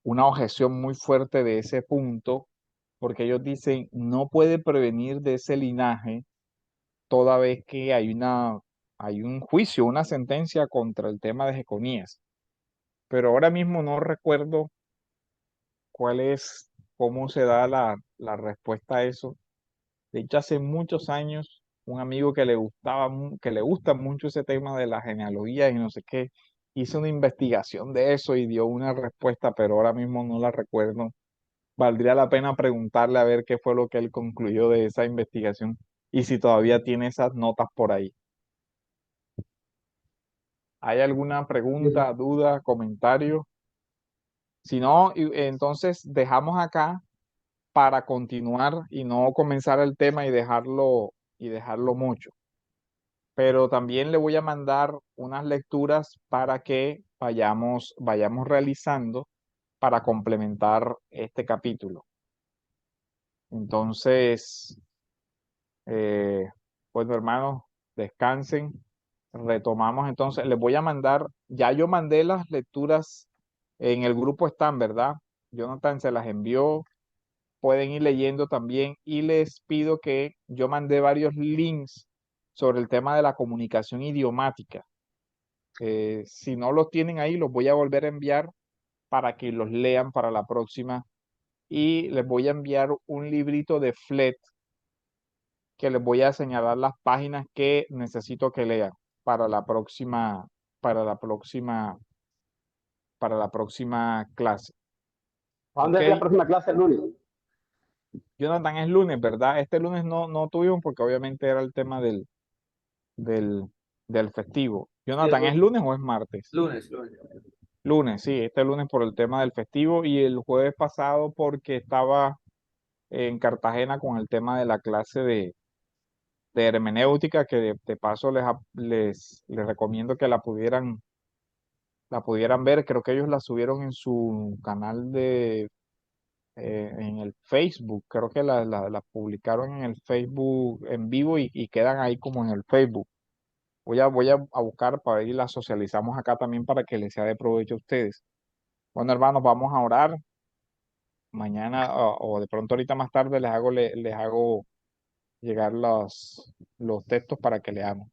objeción muy fuerte de ese punto, porque ellos dicen no puede prevenir de ese linaje toda vez que hay un juicio, una sentencia contra el tema de Jeconías. Pero ahora mismo no recuerdo cuál es, cómo se da la respuesta a eso. De hecho, hace muchos años, un amigo que le gusta mucho ese tema de la genealogía y no sé qué, hizo una investigación de eso y dio una respuesta, pero ahora mismo no la recuerdo. Valdría la pena preguntarle a ver qué fue lo que él concluyó de esa investigación y si todavía tiene esas notas por ahí. ¿Hay alguna pregunta, duda, comentario? Si no, entonces dejamos acá para continuar y no comenzar el tema y dejarlo mucho. Pero también le voy a mandar unas lecturas para que vayamos realizando para complementar este capítulo. Entonces, eh, bueno, hermanos, descansen. Retomamos entonces. Les voy a mandar, ya yo mandé las lecturas En el grupo están, ¿verdad? Jonathan se las envió, pueden ir leyendo también y les pido que yo mandé varios links sobre el tema de la comunicación idiomática. Si no los tienen ahí, los voy a volver a enviar para que los lean para la próxima. Y les voy a enviar un librito de FLET que les voy a señalar las páginas que necesito que lean para la próxima, para la próxima, para la próxima clase. ¿Cuándo ¿Ok? es la próxima clase? El lunes. Jonathan, es lunes, ¿verdad? Este lunes no tuvimos porque obviamente era el tema del, del festivo. Sí, el Jonathan, ¿es lunes o es martes? lunes, lunes. Lunes, sí, este lunes por el tema del festivo y el jueves pasado porque estaba en Cartagena con el tema de la clase de hermenéutica, que de paso les recomiendo que la pudieran ver. Creo que ellos la subieron en su canal en el Facebook. Creo que la publicaron en el Facebook en vivo y quedan ahí como en el Facebook. Voy a buscar para ver y la socializamos acá también para que les sea de provecho a ustedes. Bueno, hermanos, vamos a orar. Mañana o de pronto ahorita más tarde les hago llegar los textos para que leamos.